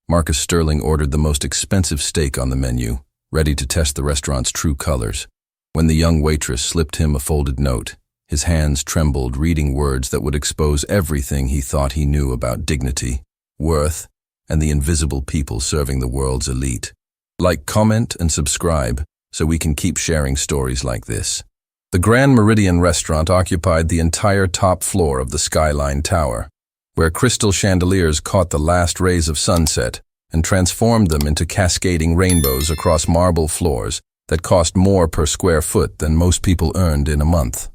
Marcus Sterling ordered the most expensive steak on the menu, ready to test the restaurant's true colors. When the young waitress slipped him a folded note, his hands trembled, reading words that would expose everything he thought he knew about dignity, worth, and the invisible people serving the world's elite. Like, comment, and subscribe so we can keep sharing stories like this. The Grand Meridian restaurant occupied the entire top floor of the Skyline Tower, where crystal chandeliers caught the last rays of sunset and transformed them into cascading rainbows across marble floors that cost more per square foot than most people earned in a month.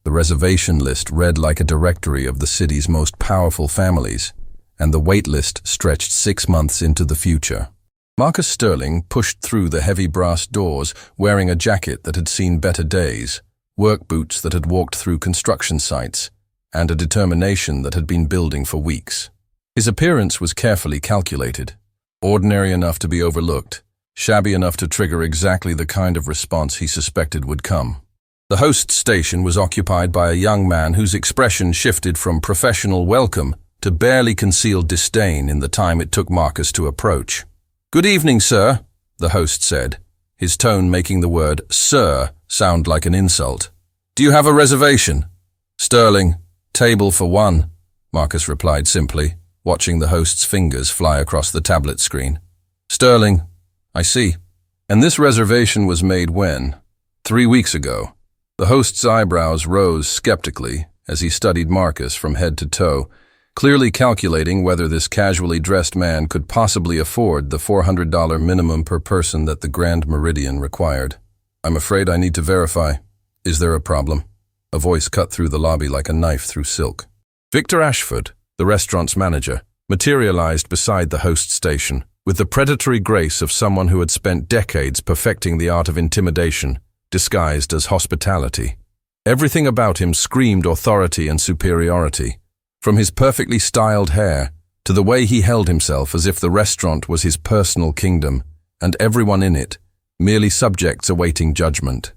The reservation list read like a directory of the city's most powerful families, and the wait list stretched 6 months into the future. Marcus Sterling pushed through the heavy brass doors, wearing a jacket that had seen better days, work boots that had walked through construction sites, and a determination that had been building for weeks. His appearance was carefully calculated, ordinary enough to be overlooked, shabby enough to trigger exactly the kind of response he suspected would come. The host station was occupied by a young man whose expression shifted from professional welcome to barely concealed disdain in the time it took Marcus to approach. "Good evening, sir," the host said, his tone making the word "sir" sound like an insult. "Do you have a reservation?" "Sterling, table for one," Marcus replied simply, watching the host's fingers fly across the tablet screen. "Sterling, I see. And this reservation was made when? 3 weeks ago." The host's eyebrows rose skeptically as he studied Marcus from head to toe, clearly calculating whether this casually dressed man could possibly afford the $400 minimum per person that the Grand Meridian required. "I'm afraid I need to verify. Is there a problem?" A voice cut through the lobby like a knife through silk. Victor Ashford, the restaurant's manager, materialized beside the host station, with the predatory grace of someone who had spent decades perfecting the art of intimidation, disguised as hospitality. Everything about him screamed authority and superiority, from his perfectly styled hair to the way he held himself as if the restaurant was his personal kingdom, and everyone in it, merely subjects awaiting judgment.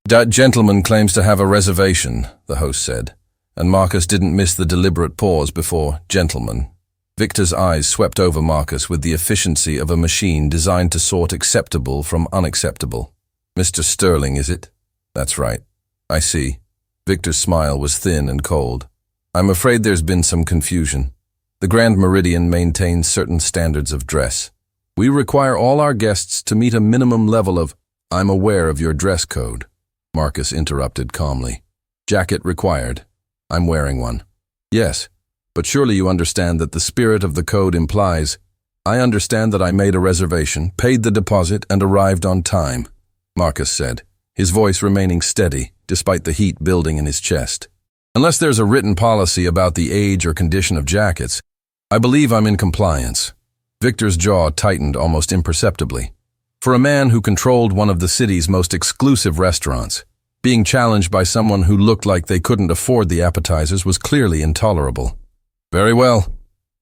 "That gentleman claims to have a reservation," the host said, and Marcus didn't miss the deliberate pause before "gentleman." Victor's eyes swept over Marcus with the efficiency of a machine designed to sort acceptable from unacceptable. "Mr. Sterling, is it?" "That's right." "I see." Victor's smile was thin and cold. "I'm afraid there's been some confusion. The Grand Meridian maintains certain standards of dress. We require all our guests to meet a minimum level of—" "I'm aware of your dress code," Marcus interrupted calmly. "Jacket required. I'm wearing one." "Yes, but surely you understand that the spirit of the code implies—" "I understand that I made a reservation, paid the deposit, and arrived on time," Marcus said, his voice remaining steady despite the heat building in his chest. "Unless there's a written policy about the age or condition of jackets, I believe I'm in compliance." Victor's jaw tightened almost imperceptibly. For a man who controlled one of the city's most exclusive restaurants, being challenged by someone who looked like they couldn't afford the appetizers was clearly intolerable. "Very well,"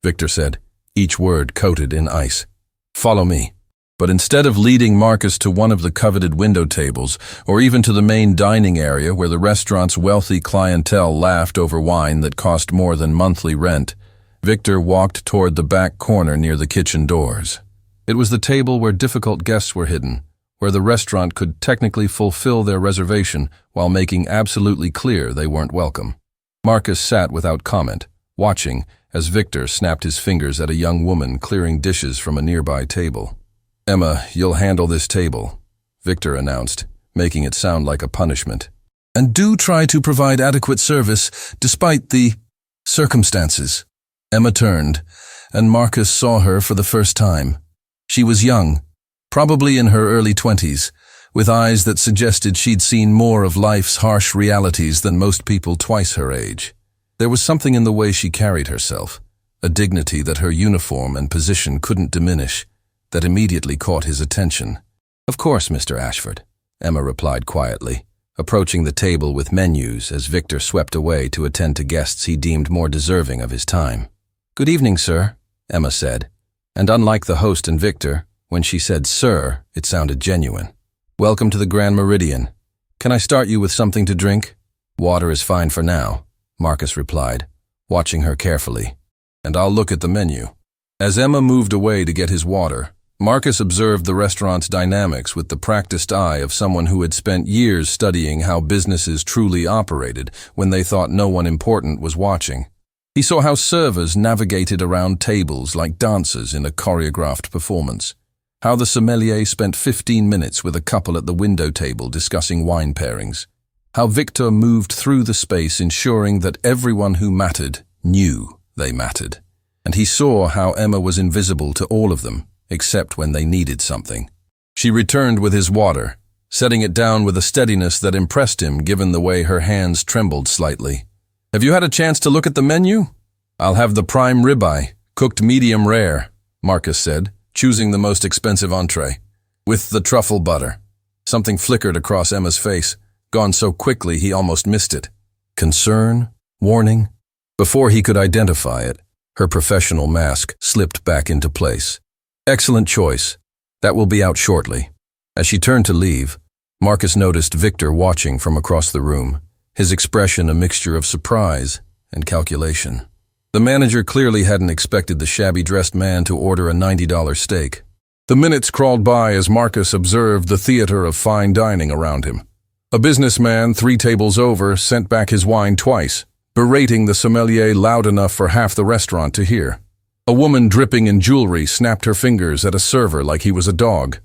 Victor said, each word coated in ice. "Follow me." But instead of leading Marcus to one of the coveted window tables, or even to the main dining area where the restaurant's wealthy clientele laughed over wine that cost more than monthly rent, Victor walked toward the back corner near the kitchen doors. It was the table where difficult guests were hidden, where the restaurant could technically fulfill their reservation while making absolutely clear they weren't welcome. Marcus sat without comment, watching as Victor snapped his fingers at a young woman clearing dishes from a nearby table. "Emma, you'll handle this table," Victor announced, making it sound like a punishment. "And do try to provide adequate service despite the circumstances." Emma turned, and Marcus saw her for the first time. She was young, probably in her early 20s, with eyes that suggested she'd seen more of life's harsh realities than most people twice her age. There was something in the way she carried herself, a dignity that her uniform and position couldn't diminish, that immediately caught his attention. "Of course, Mr. Ashford," Emma replied quietly, approaching the table with menus as Victor swept away to attend to guests he deemed more deserving of his time. "Good evening, sir," Emma said, and unlike the host and Victor, when she said "sir," it sounded genuine. "Welcome to the Grand Meridian. Can I start you with something to drink?" "Water is fine for now," Marcus replied, watching her carefully. "And I'll look at the menu." As Emma moved away to get his water, Marcus observed the restaurant's dynamics with the practiced eye of someone who had spent years studying how businesses truly operated when they thought no one important was watching. He saw how servers navigated around tables like dancers in a choreographed performance, how the sommelier spent 15 minutes with a couple at the window table discussing wine pairings, how Victor moved through the space ensuring that everyone who mattered knew they mattered. And he saw how Emma was invisible to all of them, except when they needed something. She returned with his water, setting it down with a steadiness that impressed him given the way her hands trembled slightly. "Have you had a chance to look at the menu?" "I'll have the prime ribeye, cooked medium rare," Marcus said, choosing the most expensive entree. "With the truffle butter." Something flickered across Emma's face, gone so quickly he almost missed it. Concern? Warning? Before he could identify it, her professional mask slipped back into place. "Excellent choice. That will be out shortly." As she turned to leave, Marcus noticed Victor watching from across the room, his expression a mixture of surprise and calculation. The manager clearly hadn't expected the shabby-dressed man to order a $90 steak. The minutes crawled by as Marcus observed the theater of fine dining around him. A businessman 3 tables over sent back his wine twice, berating the sommelier loud enough for half the restaurant to hear. A woman dripping in jewelry snapped her fingers at a server like he was a dog.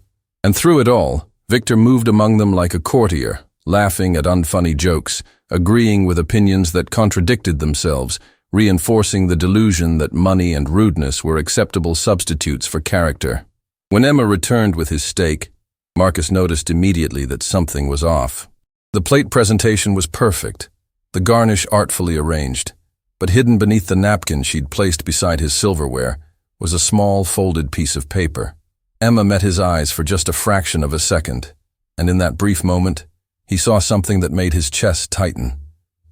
And through it all, Victor moved among them like a courtier, laughing at unfunny jokes, agreeing with opinions that contradicted themselves, reinforcing the delusion that money and rudeness were acceptable substitutes for character. When Emma returned with his steak, Marcus noticed immediately that something was off. The plate presentation was perfect, the garnish artfully arranged, but hidden beneath the napkin she'd placed beside his silverware was a small folded piece of paper. Emma met his eyes for just a fraction of a second, and in that brief moment, he saw something that made his chest tighten.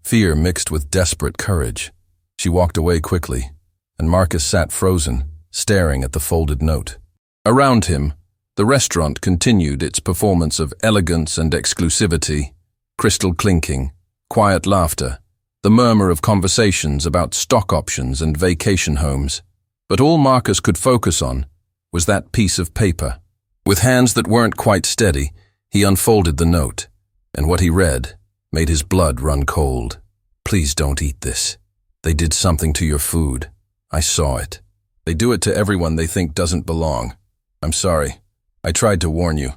Fear mixed with desperate courage. She walked away quickly, and Marcus sat frozen, staring at the folded note. Around him, the restaurant continued its performance of elegance and exclusivity, crystal clinking, quiet laughter, the murmur of conversations about stock options and vacation homes. But all Marcus could focus on was that piece of paper. With hands that weren't quite steady, he unfolded the note, and what he read made his blood run cold. "Please don't eat this. They did something to your food. I saw it. They do it to everyone they think doesn't belong. I'm sorry. I tried to warn you."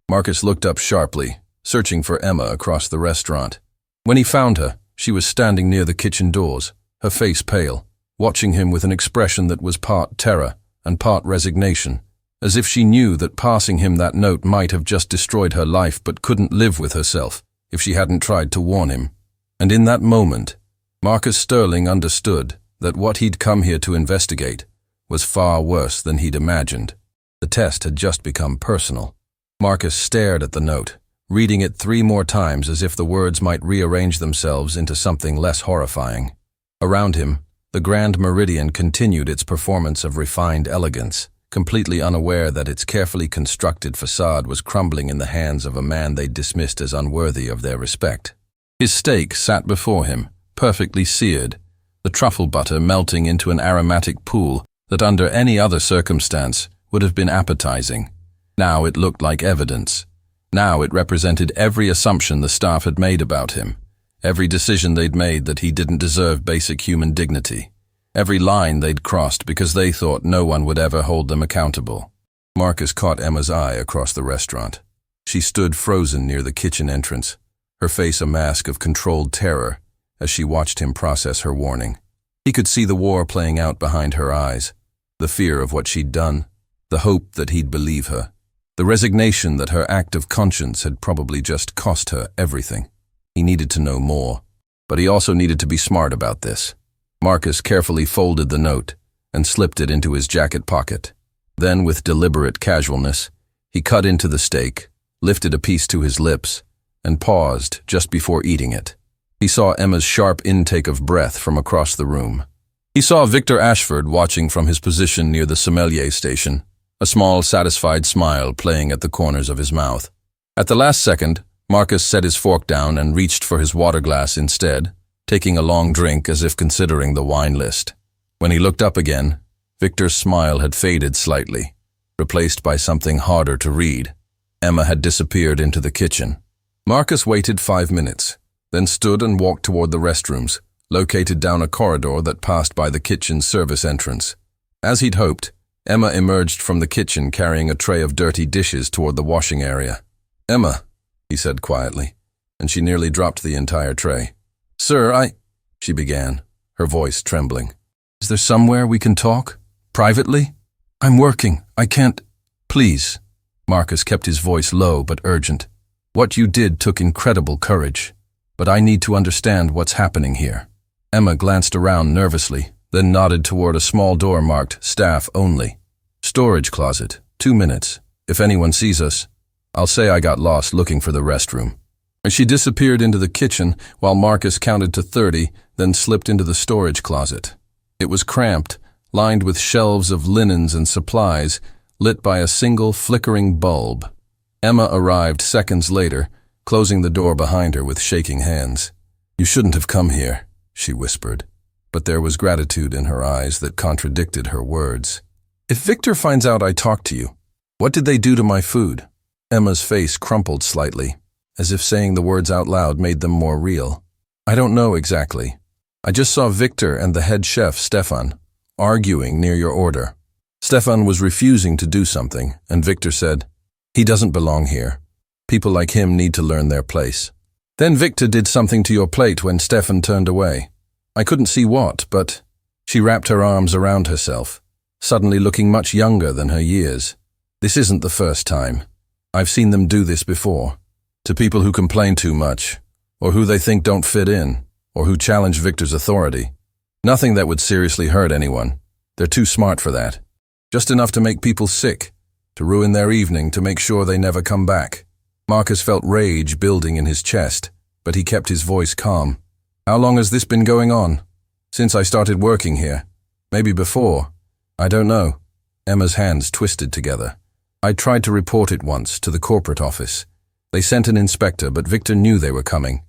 Marcus looked up sharply, searching for Emma across the restaurant. When he found her, she was standing near the kitchen doors, her face pale, watching him with an expression that was part terror and part resignation, as if she knew that passing him that note might have just destroyed her life but couldn't live with herself if she hadn't tried to warn him. And in that moment, Marcus Sterling understood that what he'd come here to investigate was far worse than he'd imagined. The test had just become personal. Marcus stared at the note, reading it 3 more times as if the words might rearrange themselves into something less horrifying. Around him, the Grand Meridian continued its performance of refined elegance, completely unaware that its carefully constructed facade was crumbling in the hands of a man they dismissed as unworthy of their respect. His steak sat before him, perfectly seared, the truffle butter melting into an aromatic pool that under any other circumstance would have been appetizing. Now it looked like evidence. Now it represented every assumption the staff had made about him, every decision they'd made that he didn't deserve basic human dignity, every line they'd crossed because they thought no one would ever hold them accountable. Marcus caught Emma's eye across the restaurant. She stood frozen near the kitchen entrance, her face a mask of controlled terror as she watched him process her warning. He could see the war playing out behind her eyes, the fear of what she'd done, the hope that he'd believe her, the resignation that her act of conscience had probably just cost her everything. He needed to know more, but he also needed to be smart about this. Marcus carefully folded the note and slipped it into his jacket pocket. Then, with deliberate casualness, he cut into the steak, lifted a piece to his lips, and paused just before eating it. He saw Emma's sharp intake of breath from across the room. He saw Victor Ashford watching from his position near the sommelier station, a small, satisfied smile playing at the corners of his mouth. At the last second, Marcus set his fork down and reached for his water glass instead, taking a long drink as if considering the wine list. When he looked up again, Victor's smile had faded slightly, replaced by something harder to read. Emma had disappeared into the kitchen. Marcus waited 5 minutes, then stood and walked toward the restrooms, located down a corridor that passed by the kitchen's service entrance. As he'd hoped, Emma emerged from the kitchen carrying a tray of dirty dishes toward the washing area. "Emma," he said quietly, and she nearly dropped the entire tray. "Sir, she began, her voice trembling. "Is there somewhere we can talk? Privately? I'm working. I can't. Please." Marcus kept his voice low but urgent. "What you did took incredible courage, but I need to understand what's happening here." Emma glanced around nervously, then nodded toward a small door marked "Staff Only." "Storage closet. 2 minutes. If anyone sees us, I'll say I got lost looking for the restroom." She disappeared into the kitchen while Marcus counted to 30, then slipped into the storage closet. It was cramped, lined with shelves of linens and supplies, lit by a single flickering bulb. Emma arrived seconds later, closing the door behind her with shaking hands. "You shouldn't have come here," she whispered, but there was gratitude in her eyes that contradicted her words. "If Victor finds out I talked to you, what did they do to my food?" Emma's face crumpled slightly, as if saying the words out loud made them more real. "I don't know exactly. I just saw Victor and the head chef, Stefan, arguing near your order. Stefan was refusing to do something, and Victor said, 'He doesn't belong here. People like him need to learn their place.' Then Victor did something to your plate when Stefan turned away. I couldn't see what, but..." She wrapped her arms around herself, suddenly looking much younger than her years. "This isn't the first time. I've seen them do this before. To people who complain too much, or who they think don't fit in, or who challenge Victor's authority. Nothing that would seriously hurt anyone. They're too smart for that. Just enough to make people sick, to ruin their evening, to make sure they never come back." Marcus felt rage building in his chest, but he kept his voice calm. "How long has this been going on?" "Since I started working here. Maybe before. I don't know." Emma's hands twisted together. "I tried to report it once to the corporate office. They sent an inspector, but Victor knew they were coming.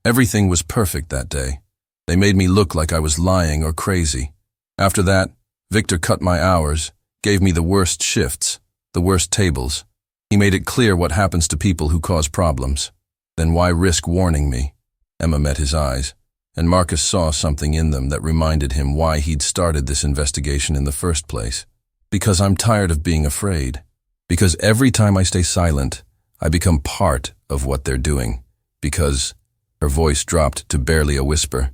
Everything was perfect that day. They made me look like I was lying or crazy. After that, Victor cut my hours, gave me the worst shifts, the worst tables. He made it clear what happens to people who cause problems. Then why risk warning me?" Emma met his eyes, and Marcus saw something in them that reminded him why he'd started this investigation in the first place. "Because I'm tired of being afraid. Because every time I stay silent, I become part of what they're doing. Because," her voice dropped to barely a whisper,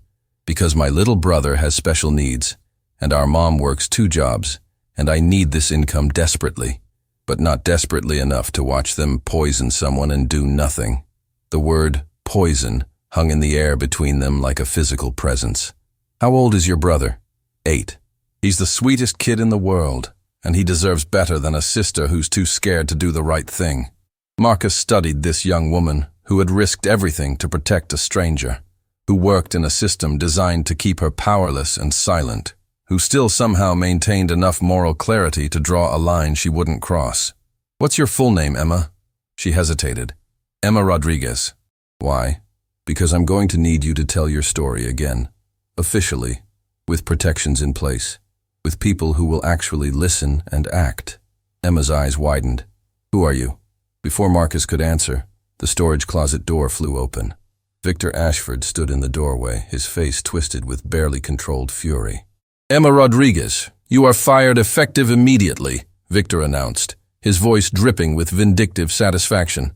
"because my little brother has special needs, and our mom works 2 jobs, and I need this income desperately, but not desperately enough to watch them poison someone and do nothing." The word poison hung in the air between them like a physical presence. "How old is your brother?" 8. "He's the sweetest kid in the world, and he deserves better than a sister who's too scared to do the right thing." Marcus studied this young woman who had risked everything to protect a stranger, who worked in a system designed to keep her powerless and silent, who still somehow maintained enough moral clarity to draw a line she wouldn't cross. "What's your full name, Emma?" She hesitated. "Emma Rodriguez." "Why?" "Because I'm going to need you to tell your story again, officially, with protections in place, with people who will actually listen and act." Emma's eyes widened. "Who are you?" Before Marcus could answer, the storage closet door flew open. Victor Ashford stood in the doorway, his face twisted with barely controlled fury. "Emma Rodriguez, you are fired effective immediately," Victor announced, his voice dripping with vindictive satisfaction.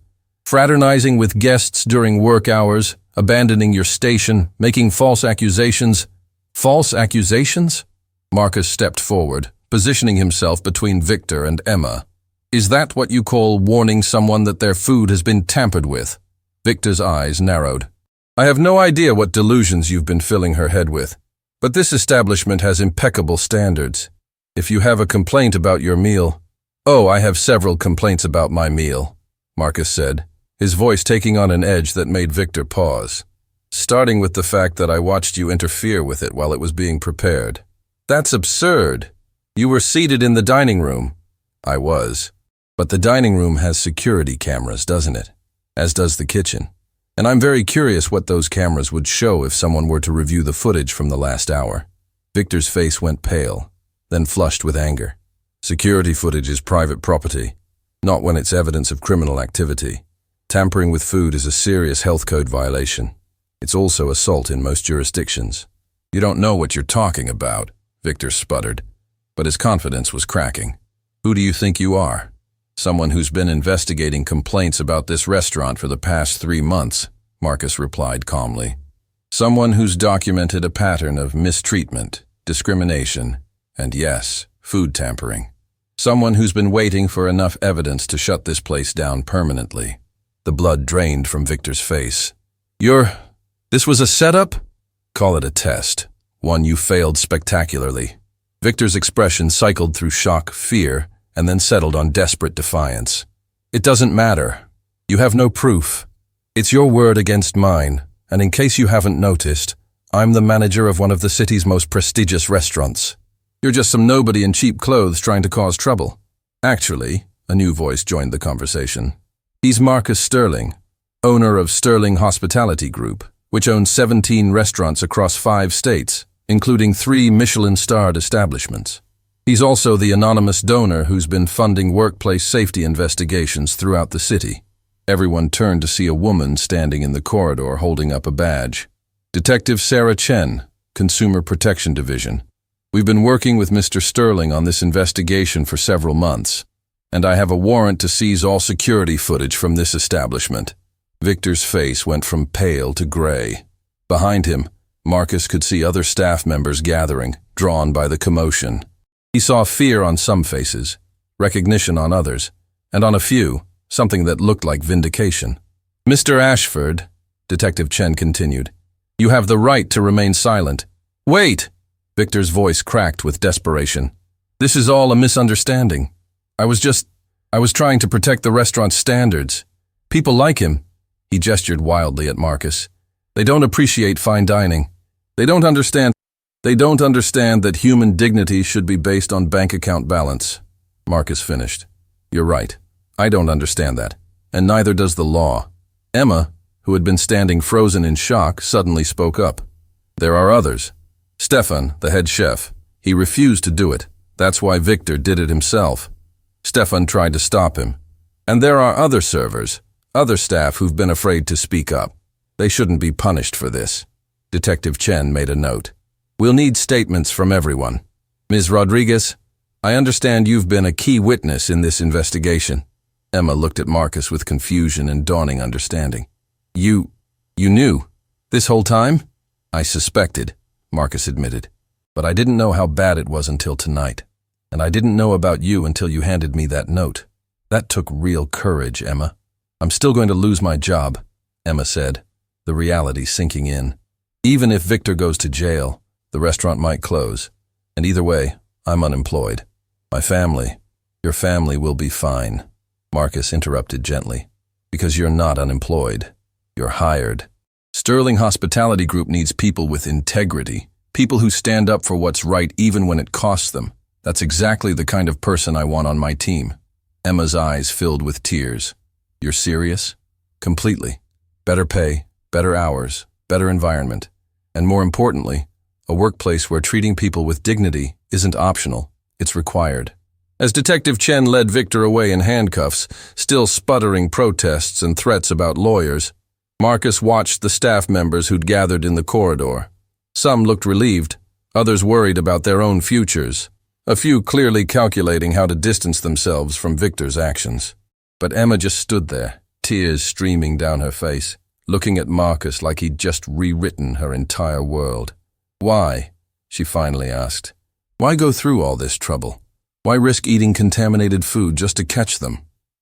"Fraternizing with guests during work hours, abandoning your station, making false accusations." "False accusations?" Marcus stepped forward, positioning himself between Victor and Emma. "Is that what you call warning someone that their food has been tampered with?" Victor's eyes narrowed. "I have no idea what delusions you've been filling her head with, but this establishment has impeccable standards. If you have a complaint about your meal..." "Oh, I have several complaints about my meal," Marcus said, his voice taking on an edge that made Victor pause. "Starting with the fact that I watched you interfere with it while it was being prepared." "That's absurd. You were seated in the dining room." "I was. But the dining room has security cameras, doesn't it? As does the kitchen. And I'm very curious what those cameras would show if someone were to review the footage from the last hour." Victor's face went pale. then flushed with anger. Security footage is private property, not when it's evidence of criminal activity. Tampering with food is a serious health code violation. It's also assault in most jurisdictions. You don't know what you're talking about, Victor sputtered, but his confidence was cracking. Who do you think you are? Someone who's been investigating complaints about this restaurant for the past 3 months, Marcus replied calmly. Someone who's documented a pattern of mistreatment, discrimination, and yes, food tampering. Someone who's been waiting for enough evidence to shut this place down permanently. The blood drained from Victor's face. This was a setup? Call it a test. One you failed spectacularly. Victor's expression cycled through shock, fear, and then settled on desperate defiance. It doesn't matter. You have no proof. It's your word against mine, and in case you haven't noticed, I'm the manager of one of the city's most prestigious restaurants. You're just some nobody in cheap clothes trying to cause trouble. Actually, a new voice joined the conversation. He's Marcus Sterling, owner of Sterling Hospitality Group, which owns 17 restaurants across 5 states, including 3 Michelin-starred establishments. He's also the anonymous donor who's been funding workplace safety investigations throughout the city. Everyone turned to see a woman standing in the corridor holding up a badge. Detective Sarah Chen, Consumer Protection Division. We've been working with Mr. Sterling on this investigation for several months, and I have a warrant to seize all security footage from this establishment. Victor's face went from pale to gray. Behind him, Marcus could see other staff members gathering, drawn by the commotion. He saw fear on some faces, recognition on others, and on a few, something that looked like vindication. Mr. Ashford, Detective Chen continued, you have the right to remain silent. Wait! Victor's voice cracked with desperation. This is all a misunderstanding. I was trying to protect the restaurant's standards. People like him. He gestured wildly at Marcus. They don't appreciate fine dining. They don't understand that human dignity should be based on bank account balance. Marcus finished. You're right. I don't understand that. And neither does the law. Emma, who had been standing frozen in shock, suddenly spoke up. There are others. Stefan, the head chef. He refused to do it. That's why Victor did it himself. Stefan tried to stop him. And there are other servers, other staff who've been afraid to speak up. They shouldn't be punished for this. Detective Chen made a note. We'll need statements from everyone. Ms. Rodriguez, I understand you've been a key witness in this investigation. Emma looked at Marcus with confusion and dawning understanding. You knew? This whole time? I suspected, Marcus admitted. But I didn't know how bad it was until tonight. And I didn't know about you until you handed me that note. That took real courage, Emma. I'm still going to lose my job, Emma said, the reality sinking in. Even if Victor goes to jail, the restaurant might close. And either way, I'm unemployed. My family, your family will be fine. Marcus interrupted gently. Because you're not unemployed. You're hired. Sterling Hospitality Group needs people with integrity. People who stand up for what's right even when it costs them. That's exactly the kind of person I want on my team. Emma's eyes filled with tears. You're serious? Completely. Better pay, better hours, better environment. And more importantly, a workplace where treating people with dignity isn't optional, it's required. As Detective Chen led Victor away in handcuffs, still sputtering protests and threats about lawyers, Marcus watched the staff members who'd gathered in the corridor. Some looked relieved, others worried about their own futures, a few clearly calculating how to distance themselves from Victor's actions. But Emma just stood there, tears streaming down her face, looking at Marcus like he'd just rewritten her entire world. Why? She finally asked. Why go through all this trouble? Why risk eating contaminated food just to catch them?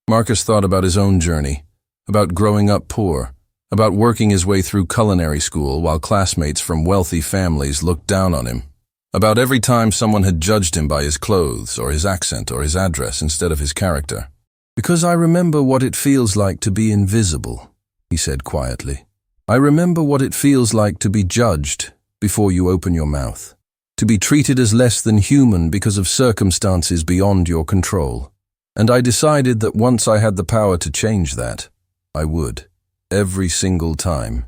Marcus thought about his own journey, about growing up poor, about working his way through culinary school while classmates from wealthy families looked down on him, about every time someone had judged him by his clothes or his accent or his address instead of his character. Because I remember what it feels like to be invisible, he said quietly. I remember what it feels like to be judged before you open your mouth. To be treated as less than human because of circumstances beyond your control. And I decided that once I had the power to change that, I would. Every single time.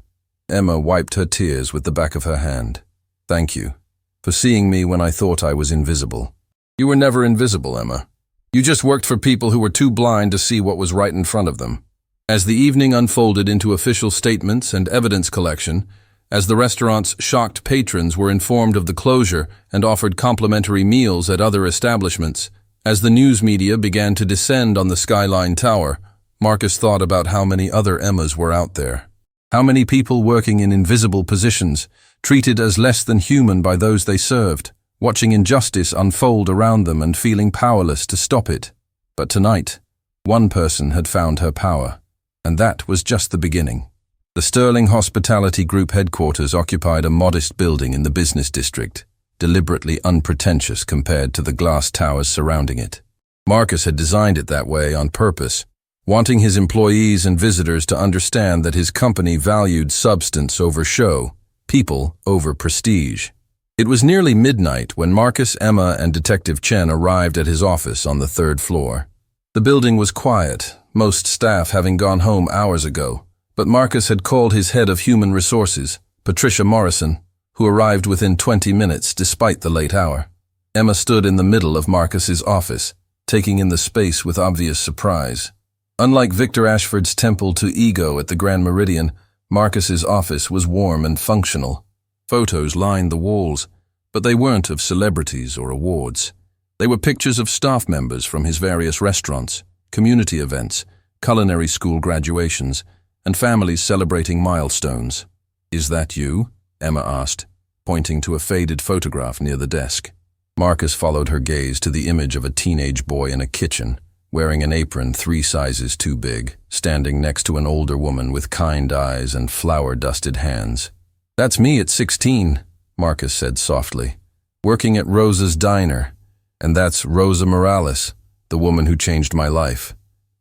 Emma wiped her tears with the back of her hand. Thank you. For seeing me when I thought I was invisible. You were never invisible, Emma. You just worked for people who were too blind to see what was right in front of them. As the evening unfolded into official statements and evidence collection, as the restaurant's shocked patrons were informed of the closure and offered complimentary meals at other establishments, as the news media began to descend on the Skyline Tower, Marcus thought about how many other Emmas were out there. How many people working in invisible positions, treated as less than human by those they served, watching injustice unfold around them and feeling powerless to stop it. But tonight, one person had found her power, and that was just the beginning. The Sterling Hospitality Group headquarters occupied a modest building in the business district, deliberately unpretentious compared to the glass towers surrounding it. Marcus had designed it that way on purpose, wanting his employees and visitors to understand that his company valued substance over show, people over prestige. It was nearly midnight when Marcus, Emma, and Detective Chen arrived at his office on the third floor. The building was quiet, most staff having gone home hours ago, but Marcus had called his head of human resources, Patricia Morrison, who arrived within 20 minutes despite the late hour. Emma stood in the middle of Marcus's office, taking in the space with obvious surprise. Unlike Victor Ashford's temple to ego at the Grand Meridian, Marcus's office was warm and functional. Photos lined the walls, but they weren't of celebrities or awards. They were pictures of staff members from his various restaurants, community events, culinary school graduations, and families celebrating milestones. "Is that you?" Emma asked, pointing to a faded photograph near the desk. Marcus followed her gaze to the image of a teenage boy in a kitchen, wearing an apron 3 sizes too big, standing next to an older woman with kind eyes and flour-dusted hands. "That's me at 16, Marcus said softly, "working at Rosa's Diner. And that's Rosa Morales, the woman who changed my life."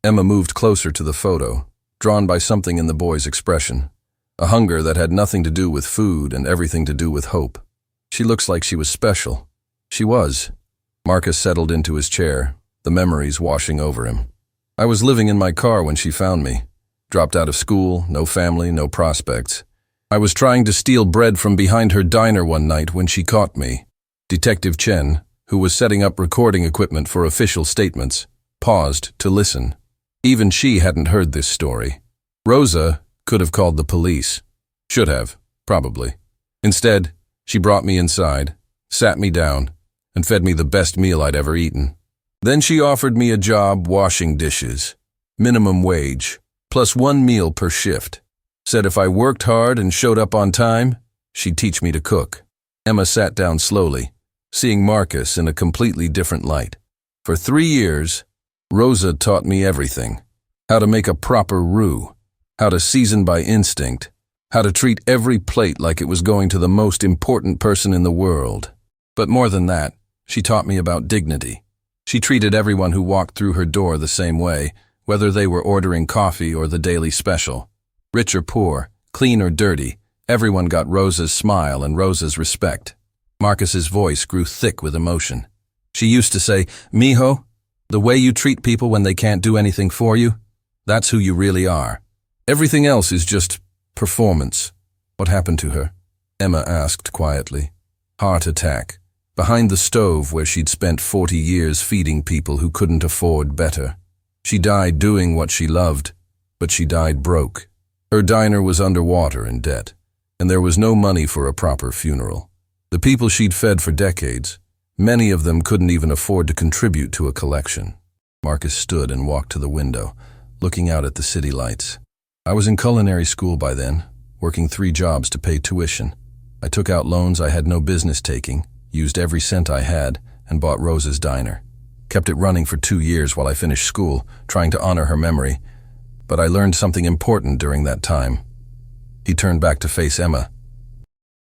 Emma moved closer to the photo, drawn by something in the boy's expression. A hunger that had nothing to do with food and everything to do with hope. "She looks like she was special." She was. Marcus settled into his chair, the memories washing over him. "I was living in my car when she found me. Dropped out of school, no family, no prospects. I was trying to steal bread from behind her diner one night when she caught me." Detective Chen, who was setting up recording equipment for official statements, paused to listen. Even she hadn't heard this story. Rosa could have called the police. Should have, probably. Instead, she brought me inside, sat me down, and fed me the best meal I'd ever eaten. Then she offered me a job washing dishes, minimum wage, plus 1 meal per shift. Said if I worked hard and showed up on time, she'd teach me to cook. Emma sat down slowly, seeing Marcus in a completely different light. For 3 years, Rosa taught me everything. How to make a proper roux, how to season by instinct, how to treat every plate like it was going to the most important person in the world. But more than that, she taught me about dignity. She treated everyone who walked through her door the same way, whether they were ordering coffee or the daily special. Rich or poor, clean or dirty, everyone got Rosa's smile and Rosa's respect. Marcus's voice grew thick with emotion. She used to say, "Mijo, the way you treat people when they can't do anything for you, that's who you really are. Everything else is just performance." "What happened to her?" Emma asked quietly. "Heart attack. Behind the stove where she'd spent 40 years feeding people who couldn't afford better. She died doing what she loved, but she died broke. Her diner was underwater in debt, and there was no money for a proper funeral. The people she'd fed for decades, many of them couldn't even afford to contribute to a collection." Marcus stood and walked to the window, looking out at the city lights. "I was in culinary school by then, working 3 jobs to pay tuition. I took out loans I had no business taking, used every cent I had, and bought Rosa's Diner. Kept it running for 2 years while I finished school, trying to honor her memory. But I learned something important during that time." He turned back to face Emma.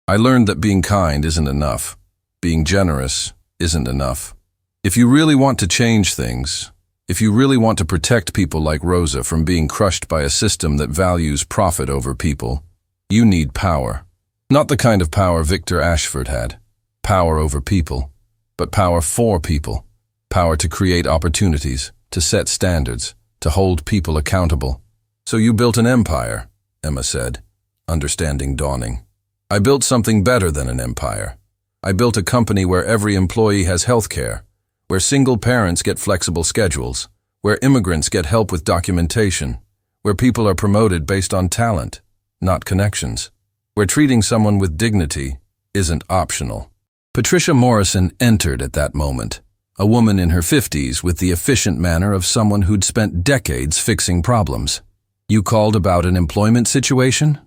"I learned that being kind isn't enough. Being generous isn't enough. If you really want to change things, if you really want to protect people like Rosa from being crushed by a system that values profit over people, you need power. Not the kind of power Victor Ashford had. Power over people, but power for people. Power to create opportunities, to set standards, to hold people accountable." "So you built an empire," Emma said, understanding dawning. "I built something better than an empire. I built a company where every employee has health care, where single parents get flexible schedules, where immigrants get help with documentation, where people are promoted based on talent, not connections, where treating someone with dignity isn't optional. Patricia Morrison entered at that moment, a woman in her 50s with the efficient manner of someone who'd spent decades fixing problems. "You called about an employment situation?"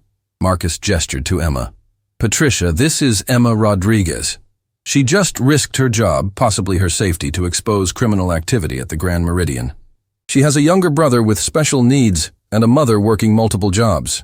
Marcus gestured to Emma. "Patricia, this is Emma Rodriguez. She just risked her job, possibly her safety, to expose criminal activity at the Grand Meridian. She has a younger brother with special needs and a mother working multiple jobs.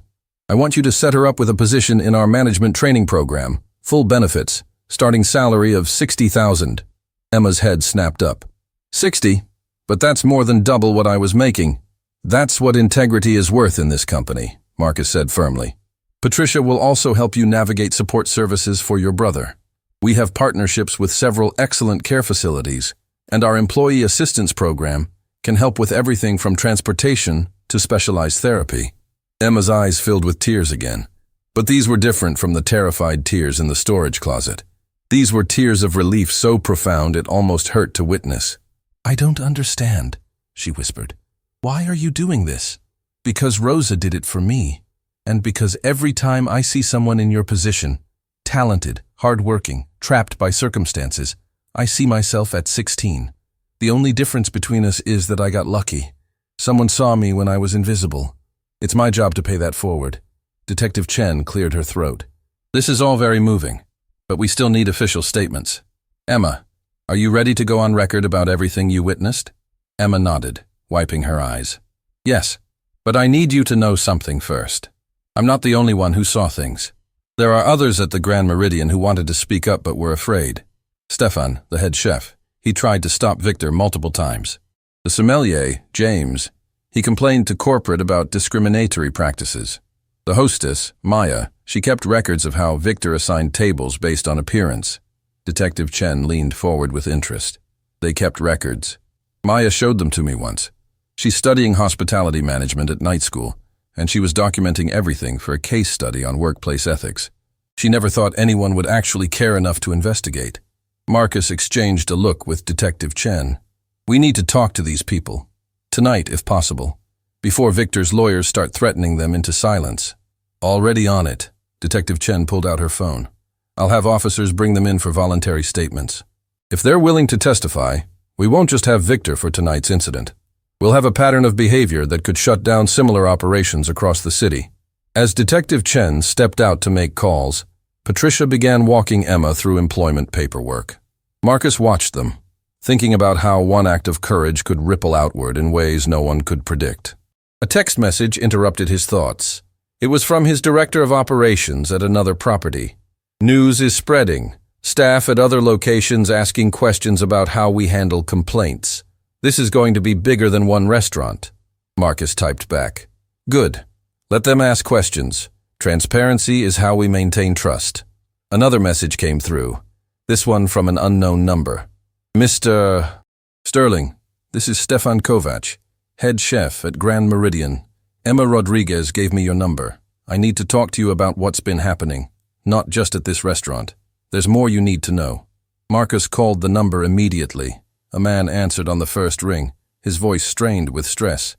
I want you to set her up with a position in our management training program, full benefits, starting salary of $60,000. Emma's head snapped up. 60? But that's more than double what I was making. That's what integrity is worth in this company, Marcus said firmly. Patricia will also help you navigate support services for your brother. We have partnerships with several excellent care facilities, and our employee assistance program can help with everything from transportation to specialized therapy. Emma's eyes filled with tears again, but these were different from the terrified tears in the storage closet. These were tears of relief so profound it almost hurt to witness. "I don't understand," she whispered. "Why are you doing this?" "Because Rosa did it for me, and because every time I see someone in your position, talented, hardworking, trapped by circumstances, I see myself at 16. The only difference between us is that I got lucky. Someone saw me when I was invisible. It's my job to pay that forward." Detective Chen cleared her throat. "This is all very moving, but we still need official statements. Emma, are you ready to go on record about everything you witnessed?" Emma nodded, wiping her eyes. "Yes, but I need you to know something first. I'm not the only one who saw things. There are others at the Grand Meridian who wanted to speak up but were afraid. Stefan, the head chef, he tried to stop Victor multiple times. The sommelier, James, he complained to corporate about discriminatory practices. The hostess, Maya, she kept records of how Victor assigned tables based on appearance." Detective Chen leaned forward with interest. "They kept records. Maya showed them to me once. She's studying hospitality management at night school, and she was documenting everything for a case study on workplace ethics. She never thought anyone would actually care enough to investigate." Marcus exchanged a look with Detective Chen. "We need to talk to these people. Tonight, if possible, before Victor's lawyers start threatening them into silence." "Already on it." Detective Chen pulled out her phone. "I'll have officers bring them in for voluntary statements. If they're willing to testify, we won't just have Victor for tonight's incident. We'll have a pattern of behavior that could shut down similar operations across the city." As Detective Chen stepped out to make calls, Patricia began walking Emma through employment paperwork. Marcus watched them, thinking about how one act of courage could ripple outward in ways no one could predict. A text message interrupted his thoughts. It was from his director of operations at another property. "News is spreading. Staff at other locations asking questions about how we handle complaints. This is going to be bigger than one restaurant." Marcus typed back. "Good. Let them ask questions. Transparency is how we maintain trust." Another message came through, this one from an unknown number. "Mr. Sterling, this is Stefan Kovac, head chef at Grand Meridian. Emma Rodriguez gave me your number. I need to talk to you about what's been happening, not just at this restaurant. There's more you need to know." Marcus called the number immediately. A man answered on the first ring, his voice strained with stress.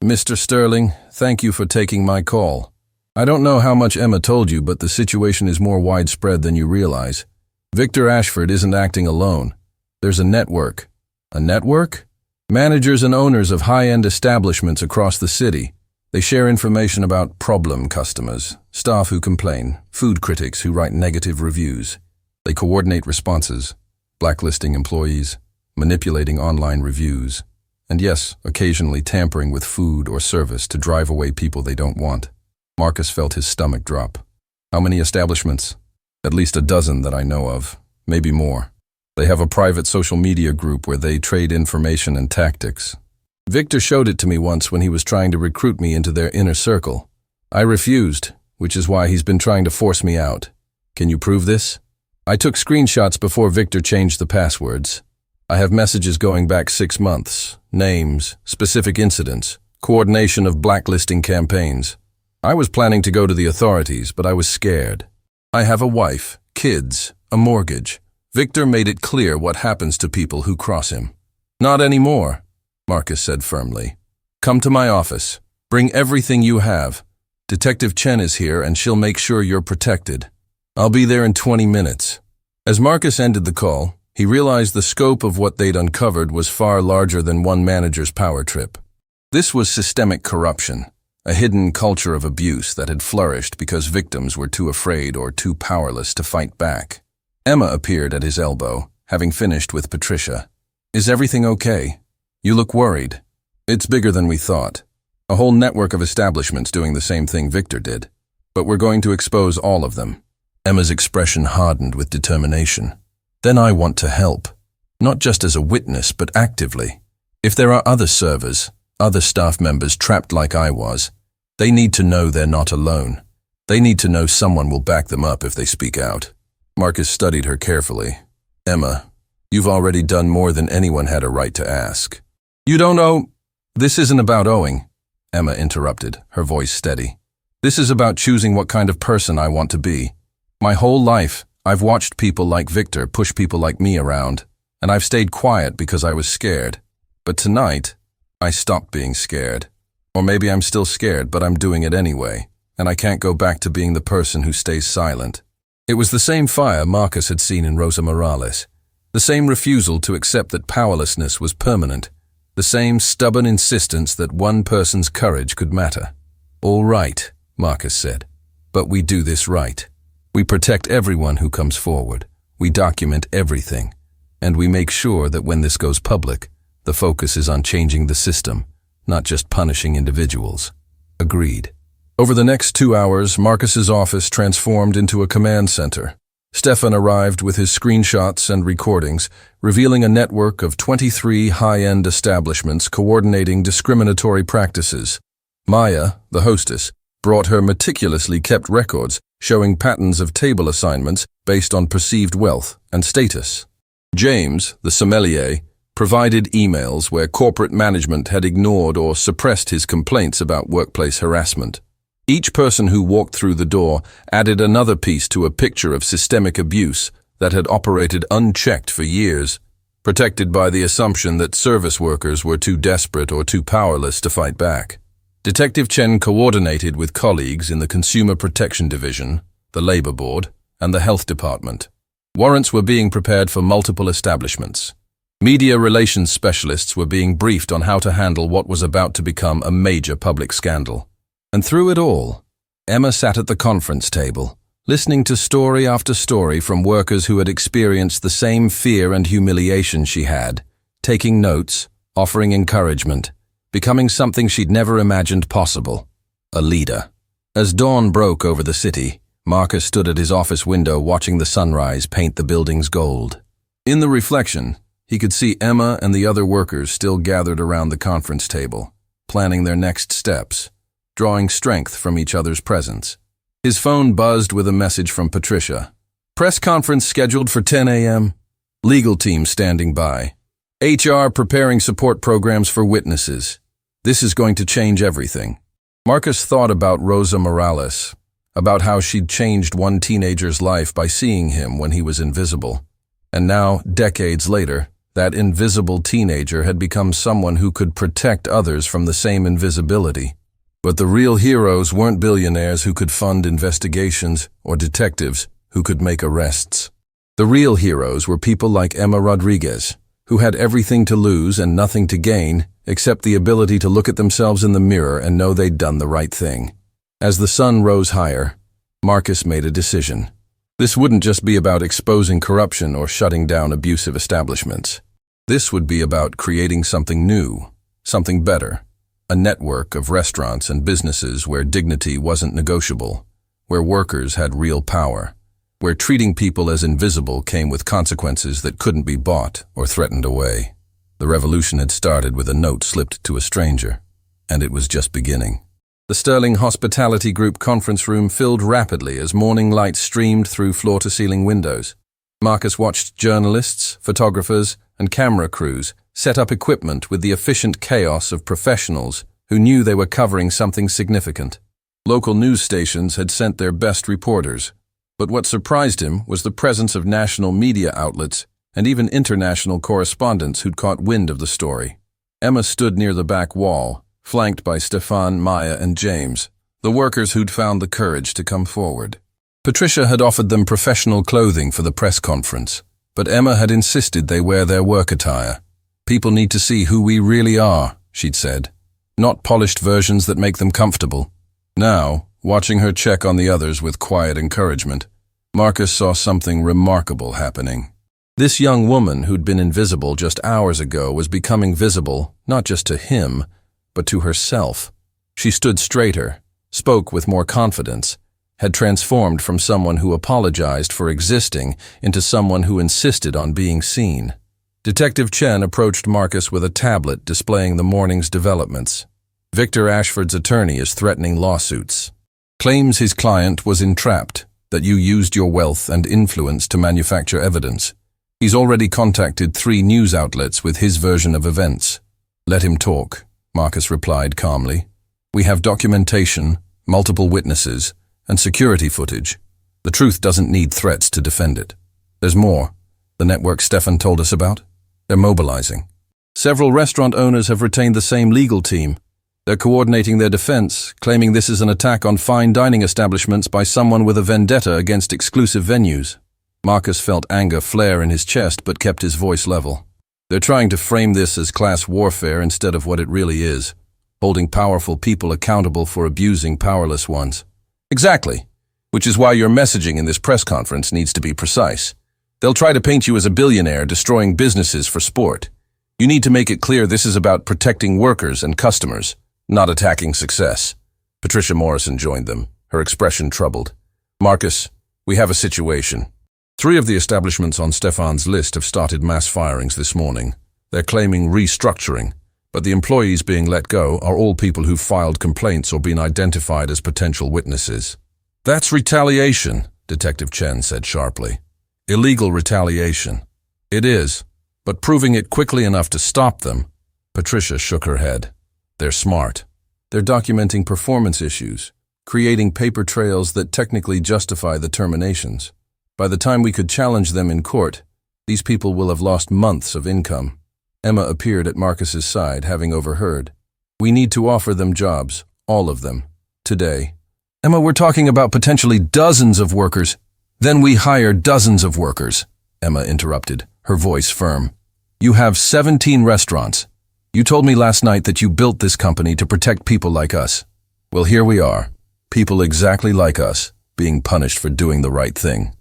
"Mr. Sterling, thank you for taking my call. I don't know how much Emma told you, but the situation is more widespread than you realize. Victor Ashford isn't acting alone. There's a network." "A network?" "Managers and owners of high-end establishments across the city. They share information about problem customers, staff who complain, food critics who write negative reviews. They coordinate responses, blacklisting employees, manipulating online reviews, and yes, occasionally tampering with food or service to drive away people they don't want." Marcus felt his stomach drop. "How many establishments?" "At least a dozen that I know of, maybe more. They have a private social media group where they trade information and tactics. Victor showed it to me once when he was trying to recruit me into their inner circle. I refused, which is why he's been trying to force me out. Can you prove this?" "I took screenshots before Victor changed the passwords. I have messages going back 6 months, names, specific incidents, coordination of blacklisting campaigns. I was planning to go to the authorities, but I was scared. I have a wife, kids, a mortgage. Victor made it clear what happens to people who cross him. Not anymore, Marcus said firmly. Come to my office. Bring everything you have. Detective Chen is here and she'll make sure you're protected. I'll be there in 20 minutes. As Marcus ended the call, he realized the scope of what they'd uncovered was far larger than one manager's power trip. This was systemic corruption, a hidden culture of abuse that had flourished because victims were too afraid or too powerless to fight back. Emma appeared at his elbow, having finished with Patricia. Is everything okay? You look worried. It's bigger than we thought. A whole network of establishments doing the same thing Victor did. But we're going to expose all of them. Emma's expression hardened with determination. Then I want to help. Not just as a witness, but actively. If there are other servers, other staff members trapped like I was, they need to know they're not alone. They need to know someone will back them up if they speak out. Marcus studied her carefully. Emma, you've already done more than anyone had a right to ask. You don't owe. This isn't about owing, Emma interrupted, her voice steady. This is about choosing what kind of person I want to be. My whole life, I've watched people like Victor push people like me around, and I've stayed quiet because I was scared. But tonight, I stopped being scared. Or maybe I'm still scared, but I'm doing it anyway, and I can't go back to being the person who stays silent. It was the same fire Marcus had seen in Rosa Morales, the same refusal to accept that powerlessness was permanent, the same stubborn insistence that one person's courage could matter. All right, Marcus said, but we do this right. We protect everyone who comes forward, we document everything, and we make sure that when this goes public, the focus is on changing the system, not just punishing individuals. Agreed. Over the next 2 hours, Marcus's office transformed into a command center. Stefan arrived with his screenshots and recordings, revealing a network of 23 high-end establishments coordinating discriminatory practices. Maya, the hostess, brought her meticulously kept records showing patterns of table assignments based on perceived wealth and status. James, the sommelier, provided emails where corporate management had ignored or suppressed his complaints about workplace harassment. Each person who walked through the door added another piece to a picture of systemic abuse that had operated unchecked for years, protected by the assumption that service workers were too desperate or too powerless to fight back. Detective Chen coordinated with colleagues in the Consumer Protection Division, the Labor Board, and the Health Department. Warrants were being prepared for multiple establishments. Media relations specialists were being briefed on how to handle what was about to become a major public scandal. And through it all, Emma sat at the conference table, listening to story after story from workers who had experienced the same fear and humiliation she had, taking notes, offering encouragement, becoming something she'd never imagined possible, a leader. As dawn broke over the city, Marcus stood at his office window watching the sunrise paint the buildings gold. In the reflection, he could see Emma and the other workers still gathered around the conference table, planning their next steps, drawing strength from each other's presence. His phone buzzed with a message from Patricia. Press conference scheduled for 10 a.m. Legal team standing by. HR preparing support programs for witnesses. This is going to change everything. Marcus thought about Rosa Morales, about how she'd changed one teenager's life by seeing him when he was invisible. And now, decades later, that invisible teenager had become someone who could protect others from the same invisibility. But the real heroes weren't billionaires who could fund investigations or detectives who could make arrests. The real heroes were people like Emma Rodriguez, who had everything to lose and nothing to gain except the ability to look at themselves in the mirror and know they'd done the right thing. As the sun rose higher, Marcus made a decision. This wouldn't just be about exposing corruption or shutting down abusive establishments. This would be about creating something new, something better. A network of restaurants and businesses where dignity wasn't negotiable, where workers had real power, where treating people as invisible came with consequences that couldn't be bought or threatened away. The revolution had started with a note slipped to a stranger, and it was just beginning. The Sterling Hospitality Group conference room filled rapidly as morning light streamed through floor-to-ceiling windows. Marcus watched journalists, photographers, and camera crews set up equipment with the efficient chaos of professionals who knew they were covering something significant. Local news stations had sent their best reporters. But what surprised him was the presence of national media outlets and even international correspondents who'd caught wind of the story. Emma stood near the back wall, flanked by Stefan, Maya, and James, the workers who'd found the courage to come forward. Patricia had offered them professional clothing for the press conference, but Emma had insisted they wear their work attire. "People need to see who we really are," she'd said, "not polished versions that make them comfortable." Now, watching her check on the others with quiet encouragement, Marcus saw something remarkable happening. This young woman who'd been invisible just hours ago was becoming visible not just to him, but to herself. She stood straighter, spoke with more confidence, had transformed from someone who apologized for existing into someone who insisted on being seen. Detective Chen approached Marcus with a tablet displaying the morning's developments. Victor Ashford's attorney is threatening lawsuits. Claims his client was entrapped, that you used your wealth and influence to manufacture evidence. He's already contacted 3 news outlets with his version of events. "Let him talk," Marcus replied calmly. "We have documentation, multiple witnesses, and security footage. The truth doesn't need threats to defend it. There's more. The network Stefan told us about? They're mobilizing. Several restaurant owners have retained the same legal team. They're coordinating their defense, claiming this is an attack on fine dining establishments by someone with a vendetta against exclusive venues." Marcus felt anger flare in his chest but kept his voice level. "They're trying to frame this as class warfare instead of what it really is, holding powerful people accountable for abusing powerless ones." "Exactly, which is why your messaging in this press conference needs to be precise. They'll try to paint you as a billionaire destroying businesses for sport. You need to make it clear this is about protecting workers and customers, not attacking success." Patricia Morrison joined them, her expression troubled. "Marcus, we have a situation. 3 of the establishments on Stefan's list have started mass firings this morning. They're claiming restructuring, but the employees being let go are all people who've filed complaints or been identified as potential witnesses." "That's retaliation," Detective Chen said sharply. "Illegal retaliation." "It is, but proving it quickly enough to stop them." Patricia shook her head. "They're smart. They're documenting performance issues, creating paper trails that technically justify the terminations. By the time we could challenge them in court, these people will have lost months of income." Emma appeared at Marcus's side, having overheard. "We need to offer them jobs, all of them, today." "Emma, we're talking about potentially dozens of workers." "Then we hire dozens of workers," Emma interrupted, her voice firm. "You have 17 restaurants. You told me last night that you built this company to protect people like us. Well, here we are, people exactly like us, being punished for doing the right thing.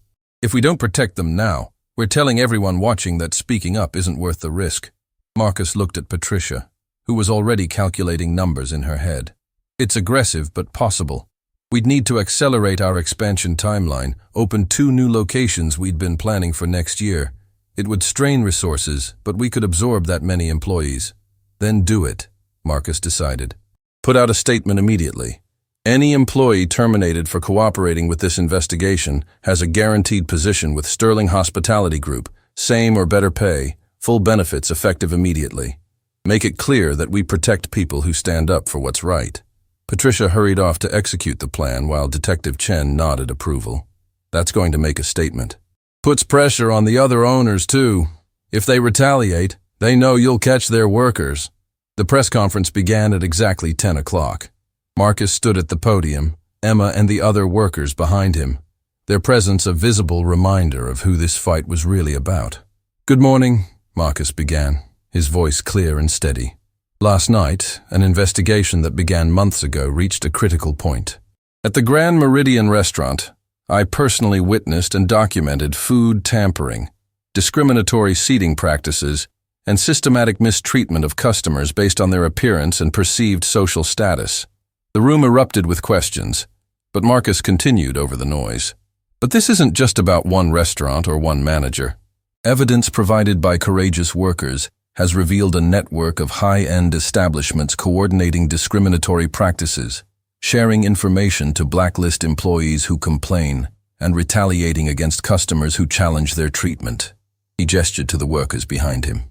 If we don't protect them now, we're telling everyone watching that speaking up isn't worth the risk." Marcus looked at Patricia, who was already calculating numbers in her head. "It's aggressive but possible. We'd need to accelerate our expansion timeline, open 2 new locations we'd been planning for next year. It would strain resources, but we could absorb that many employees." "Then do it," Marcus decided. "Put out a statement immediately. Any employee terminated for cooperating with this investigation has a guaranteed position with Sterling Hospitality Group, same or better pay, full benefits effective immediately. Make it clear that we protect people who stand up for what's right." Patricia hurried off to execute the plan while Detective Chen nodded approval. "That's going to make a statement. Puts pressure on the other owners, too. If they retaliate, they know you'll catch their workers." The press conference began at exactly 10 o'clock. Marcus stood at the podium, Emma and the other workers behind him, their presence a visible reminder of who this fight was really about. "Good morning," Marcus began, his voice clear and steady. "Last night, an investigation that began months ago reached a critical point. At the Grand Meridian restaurant, I personally witnessed and documented food tampering, discriminatory seating practices, and systematic mistreatment of customers based on their appearance and perceived social status." The room erupted with questions, but Marcus continued over the noise. "But this isn't just about one restaurant or one manager. Evidence provided by courageous workers has revealed a network of high-end establishments coordinating discriminatory practices, sharing information to blacklist employees who complain, and retaliating against customers who challenge their treatment." He gestured to the workers behind him.